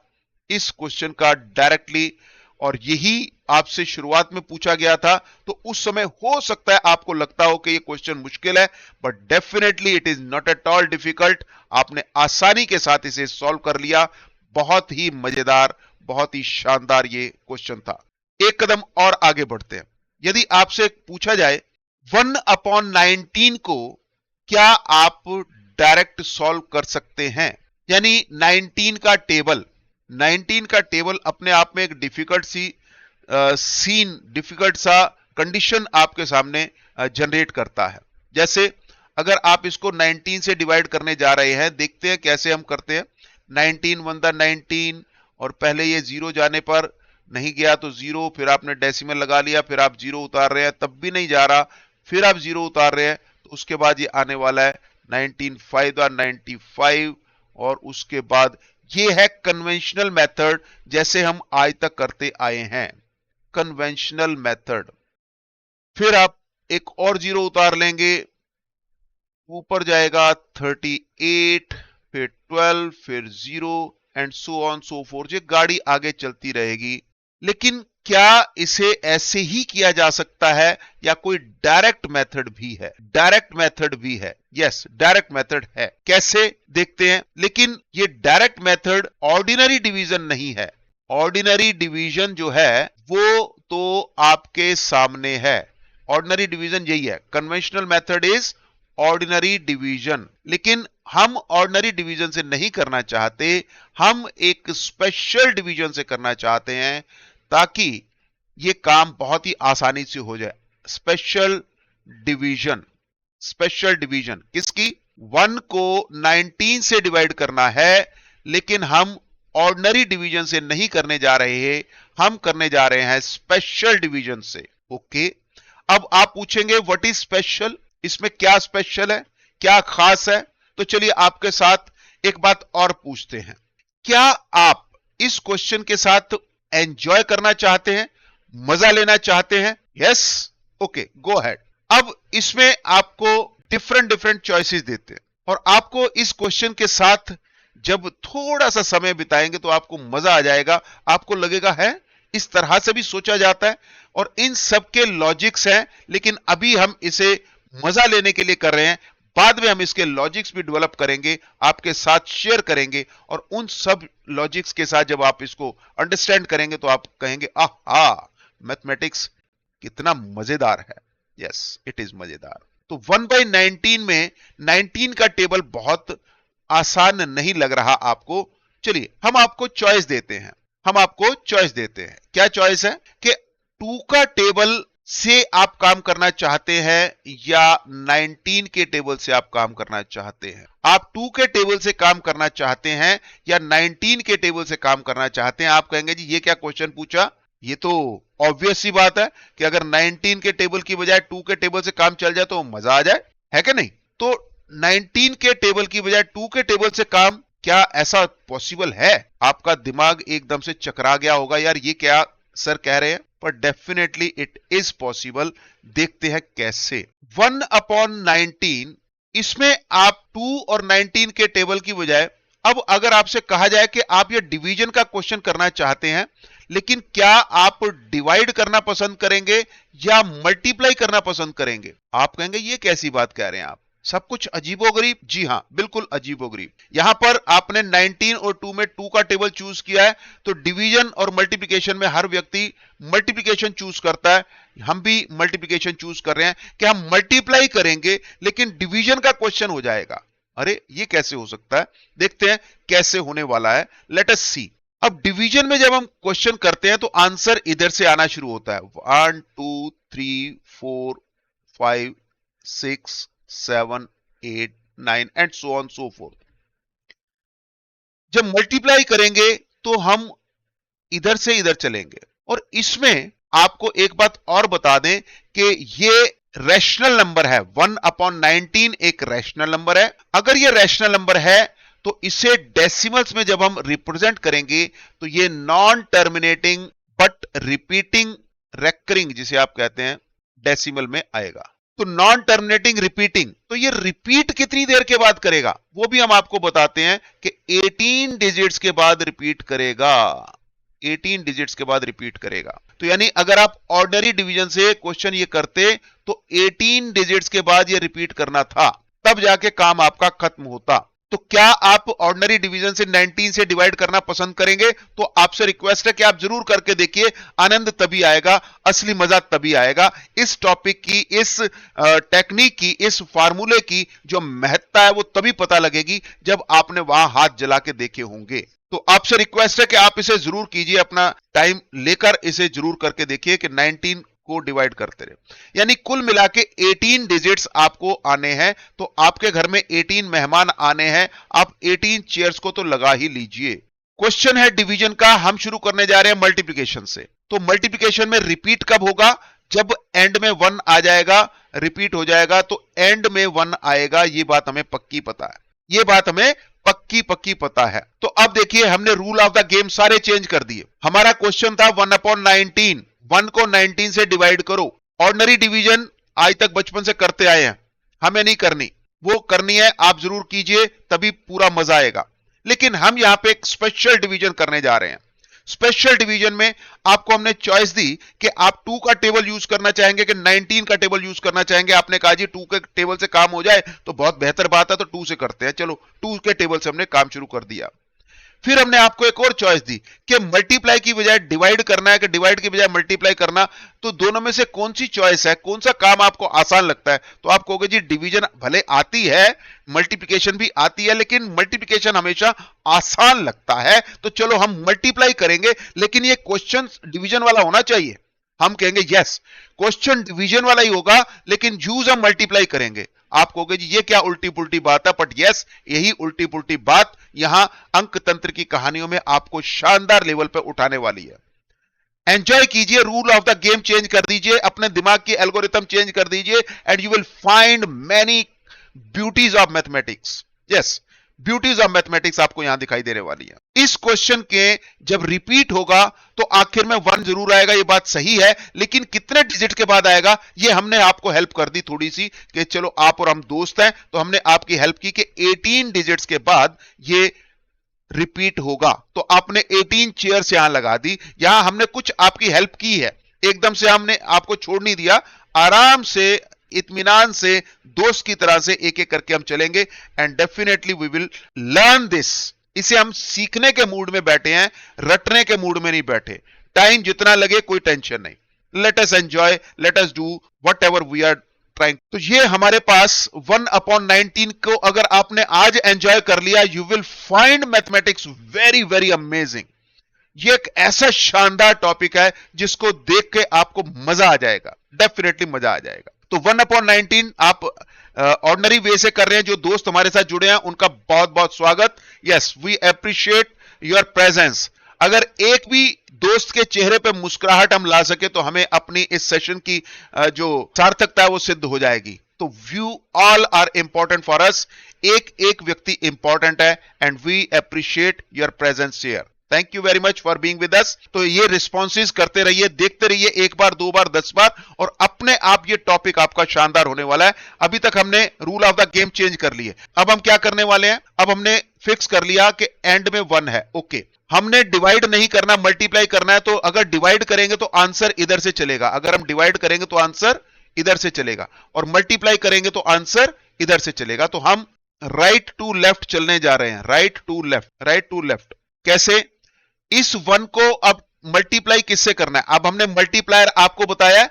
इस क्वेश्चन का डायरेक्टली। और यही आपसे शुरुआत में पूछा गया था, तो उस समय हो सकता है आपको लगता हो कि यह क्वेश्चन मुश्किल है, but definitely it is not at all difficult. आपने आसानी के साथ इसे सॉल्व कर लिया। बहुत ही मजेदार, बहुत ही शानदार ये क्वेश्चन था। एक कदम और आगे बढ़ते हैं। यदि आपसे पूछा जाए 1/19 को क्या आप डायरेक्ट सॉल्व कर सकते हैं, यानी 19 का टेबल अपने आप में एक डिफिकल्ट सा कंडीशन आपके सामने जनरेट करता है। जैसे अगर आप इसको 19 से डिवाइड करने जा रहे हैं, देखते हैं कैसे हम करते हैं। 19 वन द 19, और पहले ये 0 जाने पर नहीं गया तो 0, फिर आपने डेसिमल लगा लिया, फिर आप 0 उतार रहे हैं, तब भी नहीं जा रहा, फिर आप 0 उतार रहे हैं, तो उसके बाद ये आने वाला है 19 5 द 95, और उसके बाद ये है कन्वेंशनल मेथड, जैसे हम आज तक करते आए हैं, कन्वेंशनल मेथड। फिर आप एक और 0 उतार लेंगे, ऊपर जाएगा 38, फिर 12, फिर 0, and so on so fourth. ये गाड़ी आगे चलती रहेगी। लेकिन क्या इसे ऐसे ही किया जा सकता है या कोई डायरेक्ट मेथड भी है? डायरेक्ट मेथड भी है, यस, डायरेक्ट मेथड है। कैसे, देखते हैं। लेकिन ये डायरेक्ट मेथड ऑर्डिनरी डिवीजन नहीं है। ऑर्डिनरी डिवीजन जो है वो तो आपके सामने है। ऑर्डिनरी डिवीजन यही है, conventional method is ordinary division. लेकिन हम ऑर्डिनरी डिवीजन से नहीं करना चाहते, हम एक स्पेशल डिवीजन से करना चाहते हैं, ताकि ये काम बहुत ही आसानी से हो जाए। स्पेशल डिवीजन, स्पेशल डिवीजन किसकी? 1 को 19 से डिवाइड करना है, लेकिन हम ऑर्डिनरी डिवीजन से नहीं करने जा रहे हैं, हम करने जा रहे हैं स्पेशल डिवीजन से। ओके, अब आप पूछेंगे व्हाट इज स्पेशल, इसमें क्या स्पेशल है, क्या खास है? तो चलिए आपके साथ एक बात और पूछते हैं। क्या आप इस क्वेश्चन के साथ एंजॉय करना चाहते हैं, मजा लेना चाहते हैं? Yes, okay, go ahead. अब इसमें आपको डिफरेंट चॉइसेस देते हैं, और आपको इस क्वेश्चन के साथ जब थोड़ा सा समय बिताएंगे तो आपको मजा आ जाएगा। आपको लगेगा है इस तरह से भी सोचा जाता है, और इन सब के लॉजिक्स हैं, लेकिन अभी हम इसे मजा लेने के लिए कर रहे हैं। बाद में हम इसके लॉजिक्स भी डेवलप करेंगे, आपके साथ शेयर करेंगे, और उन सब लॉजिक्स के साथ जब आप इसको अंडरस्टैंड करेंगे तो आप कहेंगे आहा, मैथमेटिक्स कितना मजेदार है। यस, इट इज मजेदार। तो 1/19 में 19 का टेबल बहुत आसान नहीं लग रहा आपको? चलिए हम आपको चॉइस देते हैं, हम आपको चॉइस देते हैं। क्या चॉइस है कि 2 का टेबल से आप काम करना चाहते हैं या 19 के टेबल से आप काम करना चाहते हैं? आप 2 के टेबल से काम करना चाहते हैं या 19 के टेबल से काम करना चाहते हैं? आप कहेंगे जी ये क्या क्वेश्चन पूछा, ये तो ऑब्वियस सी बात है कि अगर 19 के टेबल की बजाय 2 के टेबल से काम चल जाए तो मजा आ जाए, है कि नहीं? तो 19 के टेबल की बजाय 2 के टेबल से काम, क्या ऐसा पॉसिबल है? आपका दिमाग एकदम से चकरा गया होगा, यार ये क्या सर कह रहे हैं, पर डेफिनेटली इट इज पॉसिबल। देखते हैं कैसे। 1/19, इसमें आप 2 और 19 के टेबल की बजाय, अब अगर आपसे कहा जाए कि आप ये डिवीजन का क्वेश्चन करना चाहते हैं, लेकिन क्या आप डिवाइड करना पसंद करेंगे या मल्टीप्लाई करना पसंद करेंगे? आप कहेंगे ये कैसी बात कह रहे हैं आप, सब कुछ अजीबोगरीब। जी हां, बिल्कुल अजीबोगरीब। यहां पर आपने 19 और 2 में 2 का टेबल चूज किया है, तो डिवीजन और मल्टीप्लिकेशन में हर व्यक्ति मल्टीप्लिकेशन चूज करता है। हम भी मल्टीप्लिकेशन चूज कर रहे हैं कि हम मल्टीप्लाई करेंगे, लेकिन डिवीजन का क्वेश्चन हो जाएगा। अरे ये कैसे हो सकता है? देखते हैं कैसे होने वाला है, लेट अस सी। अब डिवीजन में जब हम क्वेश्चन करते हैं तो आंसर इधर से आना शुरू होता है, 1 2 3 4 5 6 7 8 9 and so on so fourth. जब मल्टीप्लाई करेंगे तो हम इधर से इधर चलेंगे, और इसमें आपको एक बात और बता दें कि ये रैशनल नंबर है। 1/19 एक रैशनल नंबर है। अगर ये रैशनल नंबर है तो इसे डेसिमल्स में जब हम रिप्रेजेंट करेंगे तो ये non terminating but repeating recurring, जिसे आप कहते हैं, डेसिमल में आएगा। तो नॉन टर्मिनेटिंग रिपीटिंग, तो ये रिपीट कितनी देर के बाद करेगा वो भी हम आपको बताते हैं कि 18 डिजिट्स के बाद रिपीट करेगा। 18 डिजिट्स के बाद रिपीट करेगा। तो यानी अगर आप ऑर्डिनरी डिवीजन से क्वेश्चन ये करते तो 18 डिजिट्स के बाद ये रिपीट करना था, तब जाके काम आपका खत्म होता। तो क्या आप ऑर्डिनरी डिवीजन से 19 से डिवाइड करना पसंद करेंगे? तो आपसे रिक्वेस्ट है कि आप जरूर करके देखिए, आनंद तभी आएगा, असली मजा तभी आएगा। इस टॉपिक की, इस टेक्निक की, इस फार्मूले की जो महत्ता है वो तभी पता लगेगी जब आपने वहां हाथ जला के देखे होंगे। तो आपसे रिक्वेस्ट है कि आप इसे जरूर कीजिए, अपना टाइम लेकर इसे जरूर करके देखिए कि 19 को डिवाइड करते रहे। यानी कुल मिला के 18 डिजिट्स आपको आने हैं। तो आपके घर में 18 मेहमान आने हैं, आप 18 चेयर्स को तो लगा ही लीजिए। क्वेश्चन है डिवीजन का, हम शुरू करने जा रहे हैं मल्टीप्लिकेशन से। तो मल्टीप्लिकेशन में रिपीट कब होगा? जब एंड में 1 आ जाएगा, रिपीट हो जाएगा तो एंड में 1 आएगा। ये बात हमें पक्की पता है, ये बात हमें पक्की पता है। तो अब देखिए, हमने रूल ऑफ द गेम सारे चेंज कर दिए। हमारा क्वेश्चन था 1/19, 1 को 19 से डिवाइड करो। ऑर्डिनरी डिवीजन आज तक बचपन से करते आए हैं, हमें नहीं करनी, वो करनी है आप जरूर कीजिए, तभी पूरा मजा आएगा। लेकिन हम यहां पे एक स्पेशल डिवीजन करने जा रहे हैं। स्पेशल डिवीजन में आपको हमने चॉइस दी कि आप 2 का टेबल यूज करना चाहेंगे कि 19 का टेबल यूज करना चाहेंगे। आपने कहा जी 2 के टेबल से काम हो जाए तो बहुत बेहतर बात है, तो 2 से करते हैं। चलो 2 के टेबल से हमने काम शुरू कर दिया। फिर हमने आपको एक और चॉइस दी कि मल्टीप्लाई की बजाय डिवाइड करना है कि डिवाइड की बजाय मल्टीप्लाई करना। तो दोनों में से कौन सी चॉइस है, कौन सा काम आपको आसान लगता है? तो आप कहोगे जी डिवीजन भले आती है, मल्टीप्लिकेशन भी आती है, लेकिन मल्टीप्लिकेशन हमेशा आसान लगता है, तो चलो हम मल्टीप्लाई करेंगे, लेकिन ये क्वेश्चन डिवीजन वाला होना चाहिए। हम कहेंगे यस क्वेश्चन डिवीजन वाला ही होगा, लेकिन यूज हम मल्टीप्लाई करेंगे। आप कहोगे जी ये क्या उल्टी पुल्टी बात है, बट यस यही उल्टी पुल्टी बात यहां अंक तंत्र की कहानियों में आपको शानदार लेवल पे उठाने वाली है। एंजॉय कीजिए, rule of the game change कर दीजिए, अपने दिमाग की एल्गोरिथम चेंज कर दीजिए, and you will find many beauties of mathematics. Yes, beauties of mathematics आपको यहां दिखाई देने वाली है। इस क्वेश्चन के जब रिपीट होगा तो आखिर में 1 जरूर आएगा, ये बात सही है, लेकिन कितने डिजिट के बाद आएगा ये हमने आपको हेल्प कर दी थोड़ी सी, कि चलो आप और हम दोस्त हैं, तो हमने आपकी हेल्प की कि 18 डिजिट्स के बाद ये रिपीट होगा। तो आपने 18 चेयर्स यहां लगा दी, यहां हमने कुछ आपकी हेल्प की है, एकदम से हमने आपको छोड़ नहीं दिया, आराम से इत्मीनान से दोस्त की तरह से एक एक करके हम चलेंगे, and definitely we will learn this. इसे हम सीखने के मूड में बैठे हैं, रटने के मूड में नहीं बैठे। टाइम जितना लगे कोई टेंशन नहीं, let us enjoy, let us do whatever we are trying. तो ये हमारे पास 1/19 को अगर आपने आज एंजॉय कर लिया, you will find mathematics very very amazing. ये एक ऐसा शानदार टॉपिक है जिसको देख के आपको मजा आ जाएगा, डेफिनेटली मजा आ जाएगा। तो 1/19 आप ऑर्डिनरी वे से कर रहे हैं, जो दोस्त हमारे साथ जुड़े हैं उनका बहुत बहुत स्वागत। Yes, we appreciate your presence. अगर एक भी दोस्त के चेहरे पे मुस्कुराहट हम ला सके तो हमें अपनी इस सेशन की जो सार्थकता है वो सिद्ध हो जाएगी। तो you all are important for us, एक एक व्यक्ति इंपॉर्टेंट है, and we appreciate your presence here. Thank you very much for being with us. तो ये रिस्पॉन्सेज करते रहिए, देखते रहिए, 1 बार 2 बार 10 बार, और अपने आप ये टॉपिक आपका शानदार होने वाला है। अभी तक हमने rule of the game change कर लिए, अब हम क्या करने वाले हैं, अब हमने फिक्स कर लिया कि एंड में 1 है। ओके, हमने डिवाइड नहीं करना, मल्टीप्लाई करना है। तो अगर डिवाइड करेंगे तो आंसर इधर से चलेगा, अगर हम डिवाइड करेंगे तो आंसर इधर से चलेगा, और मल्टीप्लाई करेंगे तो आंसर इधर से चलेगा। तो हम राइट टू लेफ्ट चलने जा रहे हैं, right to left, right to left. कैसे? इस 1 को अब मल्टीप्लाई किससे करना है? अब हमने मल्टीप्लायर आपको बताया,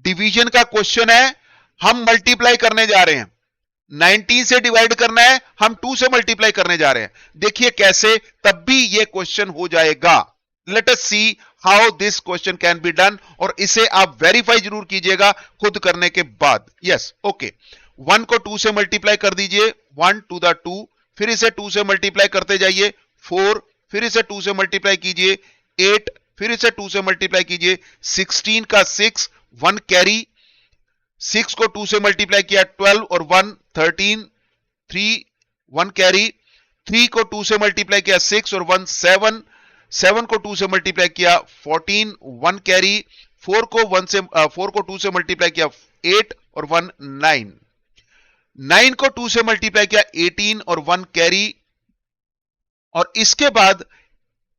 डिवीजन का क्वेश्चन है, हम मल्टीप्लाई करने जा रहे हैं। 19 से डिवाइड करना है, हम 2 से मल्टीप्लाई करने जा रहे हैं। देखिए कैसे, तब भी यह क्वेश्चन हो जाएगा। Let us see how this question can be done, और इसे आप वेरीफाई जरूर कीजिएगा खुद करने के बाद। यस, ओके, 1 को 2 से मल्टीप्लाई कर दीजिए, 1 to the 2, फिर इसे 2 से मल्टीप्लाई करते जाइए, 4, फिर इसे 2 से मल्टीप्लाई कीजिए, 8, फिर इसे 2 से मल्टीप्लाई कीजिए, 16 का 6, 1 कैरी, 6 को 2 से मल्टीप्लाई किया 12 और 1 13, 3 1 कैरी, 3 को 2 से मल्टीप्लाई किया 6 और 1 7, 7 को 2 से मल्टीप्लाई किया 14, 1 कैरी, 4 को 2 से मल्टीप्लाई किया 8 और 1 9, 9 को 2 से मल्टीप्लाई किया 18 और 1 कैरी। और इसके बाद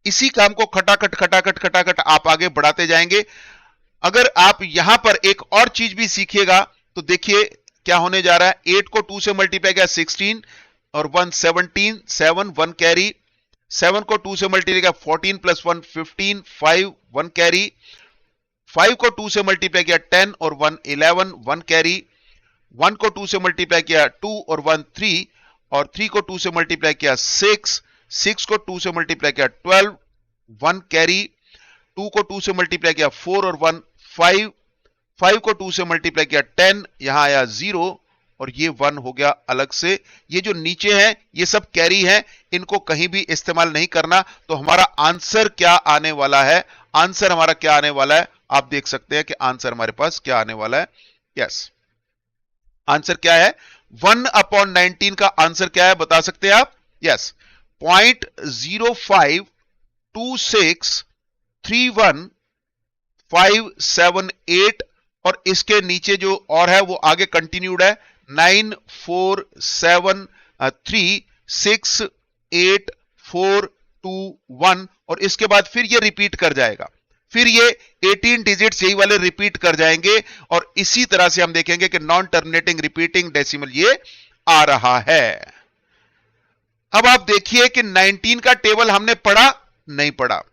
इसी काम को खटाखट खटाखट खटाखट आप आगे बढ़ाते जाएंगे। अगर आप यहां पर एक और चीज भी सीखिएगा तो देखिए क्या होने जा रहा है। 8 को 2 से मल्टीप्लाई किया 16 और 1 17, 7 1 कैरी, 7 को 2 से मल्टीप्लाई किया 14 प्लस 1 15, 5 1 कैरी, 5 को 2 से मल्टीप्लाई किया 10 और 1 11 1 कैरी, 1 को 2 से मल्टीप्लाई किया 2 और 1 3, और 3 को 2 से मल्टीप्लाई किया 6, 6 को 2 से मल्टीप्लाई किया 12 1 कैरी, 2 को 2 से मल्टीप्लाई किया 4 और 1 5 को 2 से मल्टीप्लाई किया 10, यहां आया 0 और ये 1 हो गया अलग से। ये जो नीचे है ये सब कैरी है, इनको कहीं भी इस्तेमाल नहीं करना। तो हमारा आंसर क्या आने वाला है, आंसर हमारा क्या आने वाला है, आप देख सकते हैं कि आंसर हमारे पास क्या आने वाला है। यस, आंसर क्या है 1/19 का आंसर क्या है बता सकते हैं आप? यस, 0.052631 और इसके नीचे जो और है वो आगे कंटिन्यूड है 94736842 और इसके बाद फिर ये रिपीट कर जाएगा, फिर ये 18 डिजिट्स यही वाले रिपीट कर जाएंगे और इसी तरह से हम देखेंगे कि नॉन टर्मिनेटिंग रिपीटिंग डेसिमल ये आ रहा है। अब आप देखिए कि 19 का टेबल हमने पढ़ा नहीं पढ़ा,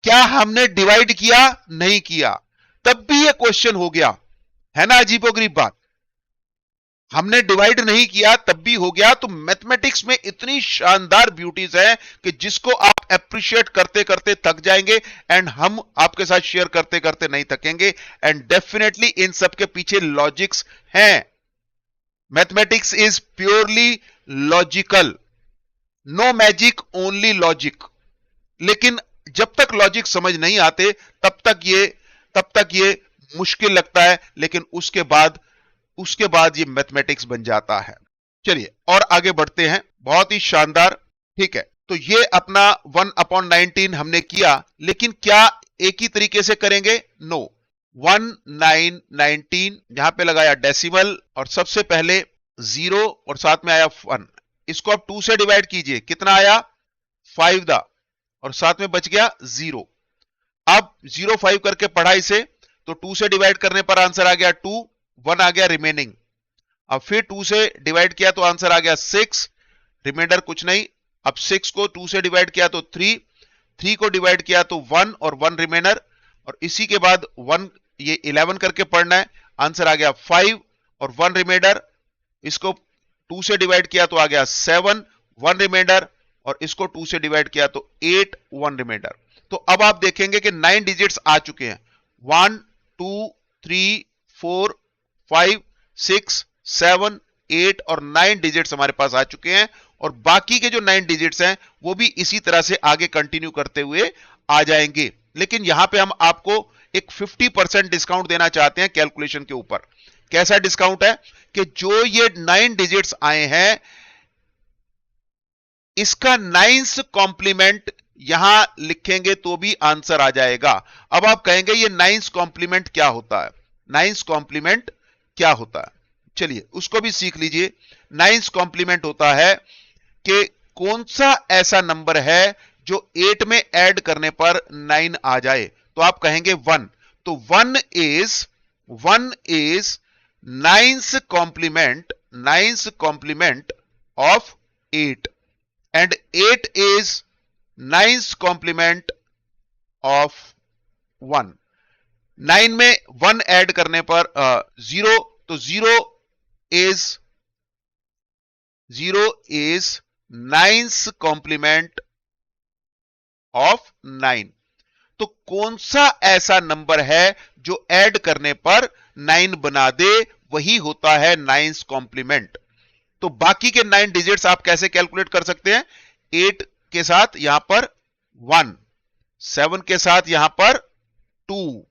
क्या हमने डिवाइड किया नहीं किया, तब भी ये क्वेश्चन हो गया है ना, अजीबोगरीब बात। हमने डिवाइड नहीं किया तब भी हो गया। तो मैथमेटिक्स में इतनी शानदार ब्यूटीज है कि जिसको आप एप्रिशिएट करते करते थक जाएंगे एंड हम आपके साथ शेयर करते करते नहीं थकेंगे। एंड डेफिनेटली इन सब के पीछे लॉजिक्स हैं। Mathematics is purely logical, no magic, only logic. लेकिन जब तक लॉजिक समझ नहीं आते तब तक ये मुश्किल लगता है, लेकिन उसके बाद ये मैथमेटिक्स बन जाता है। चलिए और आगे बढ़ते हैं, बहुत ही शानदार। ठीक है, तो ये अपना 1/19 हमने किया, लेकिन क्या एक ही तरीके से करेंगे? नो, 1919 यहां पे लगाया डेसिमल और सबसे पहले 0 और साथ में आया 1। इसको आप 2 से डिवाइड कीजिए, कितना आया 5 दा और साथ में बच गया 0। अब 0 5 करके पढ़ा इसे, तो 2 से डिवाइड करने पर आंसर आ गया 2, 1 आ गया रिमेनिंग। अब फिर 2 से डिवाइड किया तो आंसर आ गया 6, रिमाइंडर कुछ नहीं। अब 6 को 2 से डिवाइड किया तो 3 को डिवाइड किया तो 1 और 1 रिमेनर, और इसी के बाद 1 ये 11 करके पढ़ना है, आंसर आ गया 5 और 1 रिमाइंडर। इसको 2 से डिवाइड किया तो आ गया 7, 1 रिमाइंडर, और इसको 2 से डिवाइड किया तो 8, 1 रिमाइंडर। तो अब आप देखेंगे कि 9 डिजिट्स आ चुके हैं, 1 2 3 4 5 6 7 8 और 9 डिजिट्स हमारे पास आ चुके हैं। और बाकी के जो 9 डिजिट्स हैं वो भी इसी तरह से आगे कंटिन्यू करते हुए आ जाएंगे। लेकिन यहां पे हम आपको एक 50% डिस्काउंट देना चाहते हैं कैलकुलेशन के ऊपर। कैसा डिस्काउंट है कि जो ये 9 डिजिट्स आए हैं इसका 9th कॉम्प्लीमेंट यहां लिखेंगे तो भी आंसर आ जाएगा। अब आप कहेंगे ये 9th कॉम्प्लीमेंट क्या होता है, 9th कॉम्प्लीमेंट क्या होता है? चलिए उसको भी सीख लीजिए। 9th कॉम्प्लीमेंट होता है कि कौन सा ऐसा नंबर है जो 8 में ऐड करने पर 9 आ जाए। तो आप कहेंगे 1, तो 1 is 9th complement of 8 and 8 is 9th complement of 1। 9 में 1 ऐड करने पर 0, तो 0 is 9th complement of 9। तो कौन सा ऐसा नंबर है जो ऐड करने पर 9 बना दे, वही होता है 9th कॉम्प्लीमेंट। तो बाकी के 9 डिजिट्स आप कैसे कैलकुलेट कर सकते हैं? 8 के साथ यहां पर 1, 7 के साथ यहां पर 2,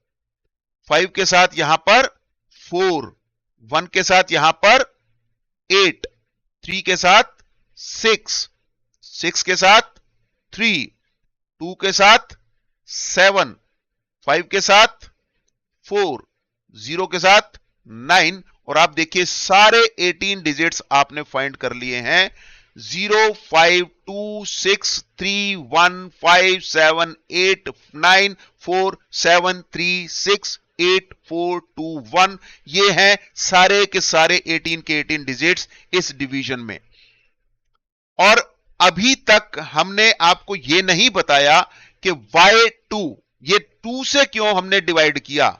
5 के साथ यहां पर 4, 1 के साथ यहां पर 8, 3 के साथ 6, 6 के साथ 3, 2 के साथ 7, 5 के साथ 4, 0 के साथ 9। और आप देखिए सारे 18 डिजिट्स आपने फाइंड कर लिए हैं। 0 5 2 6 3 1 5 7 8 9 4 7 3 6 8 4 2 1, ये हैं सारे के सारे 18 के 18 डिजिट्स इस डिवीजन में। और अभी तक हमने आपको यह नहीं बताया कि y2 ये 2 से क्यों हमने डिवाइड किया।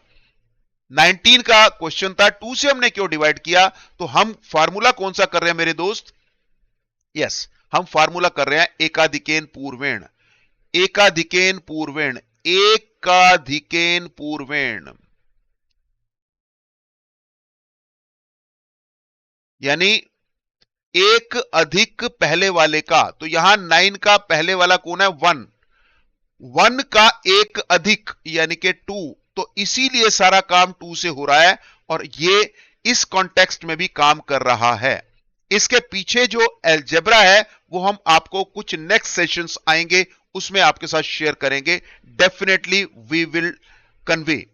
19 का क्वेश्चन था 2 से हमने क्यों डिवाइड किया। तो हम फार्मूला कौन सा कर रहे हैं मेरे दोस्त? यस, हम फार्मूला कर रहे हैं एकाधिकेन पूर्वेण। एकाधिकेन पूर्वेण एकाधिकेन पूर्वेण, यानी एक अधिक पहले वाले का। तो यहां 9 का पहले वाला कौन है? 1। 1 का एक अधिक यानी कि 2, तो इसीलिए सारा काम 2 से हो रहा है और ये इस कॉन्टेक्स्ट में भी काम कर रहा है। इसके पीछे जो अलजेब्रा है वो हम आपको कुछ नेक्स्ट सेशंस आएंगे उसमें आपके साथ शेयर करेंगे। Definitely we will convey,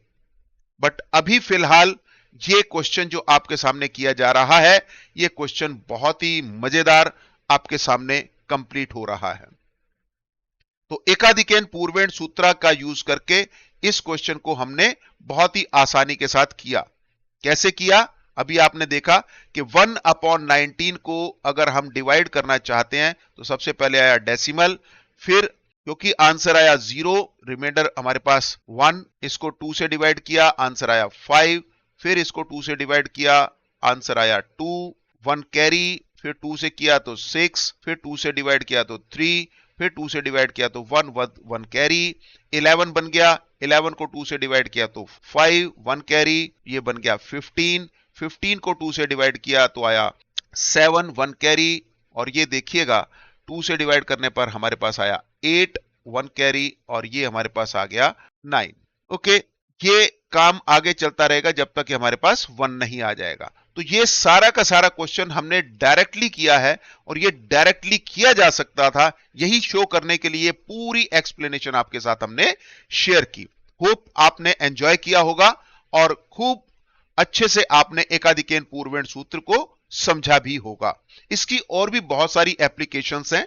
but अभी फिलहाल ये क्वेश्चन जो आपके सामने किया जा रहा है, ये क्वेश्चन बहुत ही मजेदार आपके सामने कंप्लीट हो रहा है। तो एकाधिकेन पूर्वेण सूत्र का यूज करके इस क्वेश्चन को हमने बहुत ही आसानी के साथ किया। कैसे किया? अभी आपने देखा कि 1/19 को अगर हम डिवाइड करना चाहते हैं तो सबसे पहले आया डेसिमल, फिर क्योंकि आंसर आया 0, रिमाइंडर हमारे पास 1, इसको 2 से डिवाइड किया, आंसर आया 5, फिर इसको 2 से डिवाइड किया, आंसर आया 2, 1 कैरी, फिर 2 से किया तो 6, फिर 2 से डिवाइड किया तो 3, फिर 2 से डिवाइड किया तो 1 कैरी, 11 बन गया, 11 को 2 से डिवाइड किया तो 5, 1 कैरी, ये बन गया 15, 15 को 2 से डिवाइड किया तो आया 7, 1 कैरी, और ये देखिएगा 2 से डिवाइड करने पर हमारे पास आया 8, 1 कैरी, और ये हमारे पास आ गया 9। ओके, ये काम आगे चलता रहेगा जब तक कि हमारे पास 1 नहीं आ जाएगा। तो ये सारा का सारा क्वेश्चन हमने डायरेक्टली किया है और ये डायरेक्टली किया जा सकता था, यही शो करने के लिए पूरी एक्सप्लेनेशन आपके साथ हमने शेयर की। होप आपने एंजॉय किया होगा और खूब अच्छे से आपने एकाधिकेन पूर्वेण सूत्र को समझा भी होगा। इसकी और भी बहुत सारी एप्लीकेशंस हैं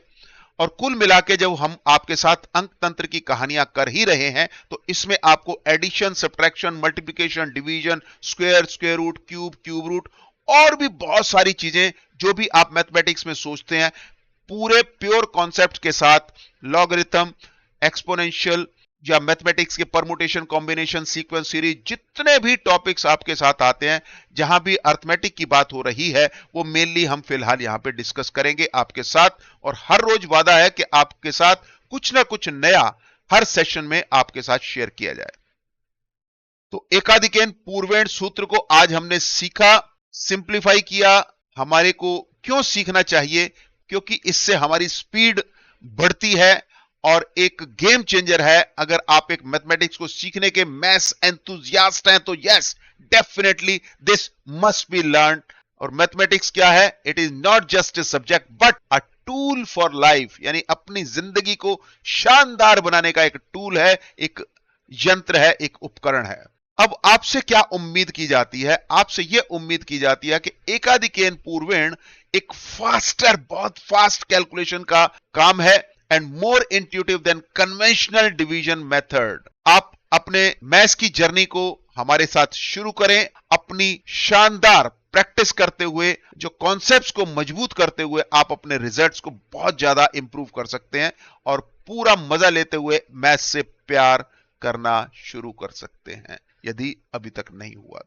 और कुल मिला के जब हम आपके साथ अंक तंत्र की कहानियां कर ही रहे हैं तो इसमें आपको addition, subtraction, multiplication, division, square, square root, cube, cube root और भी बहुत सारी चीजें जो भी आप मैथमेटिक्स में सोचते हैं, पूरे प्योर कॉन्सेप्ट के साथ लॉगरिथम, एक्सपोनेंशियल या मैथमेटिक्स के परमुटेशन, कॉम्बिनेशन, सीक्वेंस, सीरीज, जितने भी टॉपिक्स आपके साथ आते हैं, जहां भी अर्थमेटिक की बात हो रही है, वो मेनली हम फिलहाल यहां पे डिस्कस करेंगे आपके साथ। और हर रोज वादा है कि आपके साथ कुछ ना कुछ नया हर सेशन में आपके साथ शेयर किया जाए। तो एकाधिकेन पूर्वेण सूत्र को आज हमने सीखा, सिंप्लीफाई किया। हमारे को क्यों सीखना चाहिए? क्योंकि इससे हमारी स्पीड बढ़ती है और एक गेम चेंजर है। अगर आप एक मैथमेटिक्स को सीखने के मैथ्स एंथुसियास्ट हैं तो yes, definitely this must be learn. और मैथमेटिक्स क्या है? It is not just a subject but a tool for life, यानी अपनी जिंदगी को शानदार बनाने का एक टूल है, एक यंत्र है, एक उपकरण है। अब आपसे क्या उम्मीद की जाती है? आपसे यह उम्मीद की जाती है कि एकाधिकेन पूर्वेण एक फास्टर, बहुत फास्ट कैलकुलेशन का काम है and more intuitive than conventional division method. आप अपने मैथ्स की जर्नी को हमारे साथ शुरू करें, अपनी शानदार प्रैक्टिस करते हुए, जो कॉन्सेप्ट्स को मजबूत करते हुए आप अपने रिजल्ट्स को बहुत ज्यादा इंप्रूव कर सकते हैं और पूरा मजा लेते हुए मैथ्स से प्यार करना शुरू कर सकते हैं, यदि अभी तक नहीं हुआ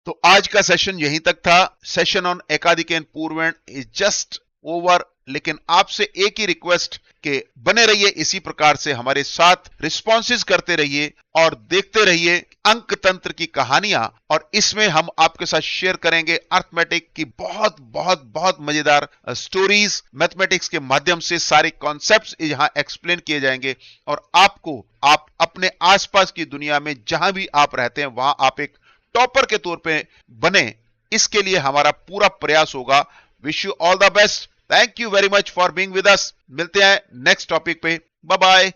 तो आज का सेशन यहीं तक था। Session on Ekadhikena Purvena is just over, लेकिन आपसे एक ही रिक्वेस्ट के बने रहिए इसी प्रकार से हमारे साथ, रिस्पॉन्सेज करते रहिए और देखते रहिए अंक तंत्र की कहानियां। और इसमें हम आपके साथ शेयर करेंगे अर्थमेटिक की बहुत बहुत बहुत मजेदार स्टोरीज। मैथमेटिक्स के माध्यम से सारे कॉन्सेप्ट्स यहां एक्सप्लेन किए जाएंगे और आपको, आप अपने आसपास की दुनिया में जहां भी आप रहते हैं वहां आप एक टॉपर के तौर पे बने, इसके लिए हमारा पूरा प्रयास होगा। Wish you all the best. Thank you very much for being with us. मिलते हैं नेक्स्ट टॉपिक पे। Bye bye.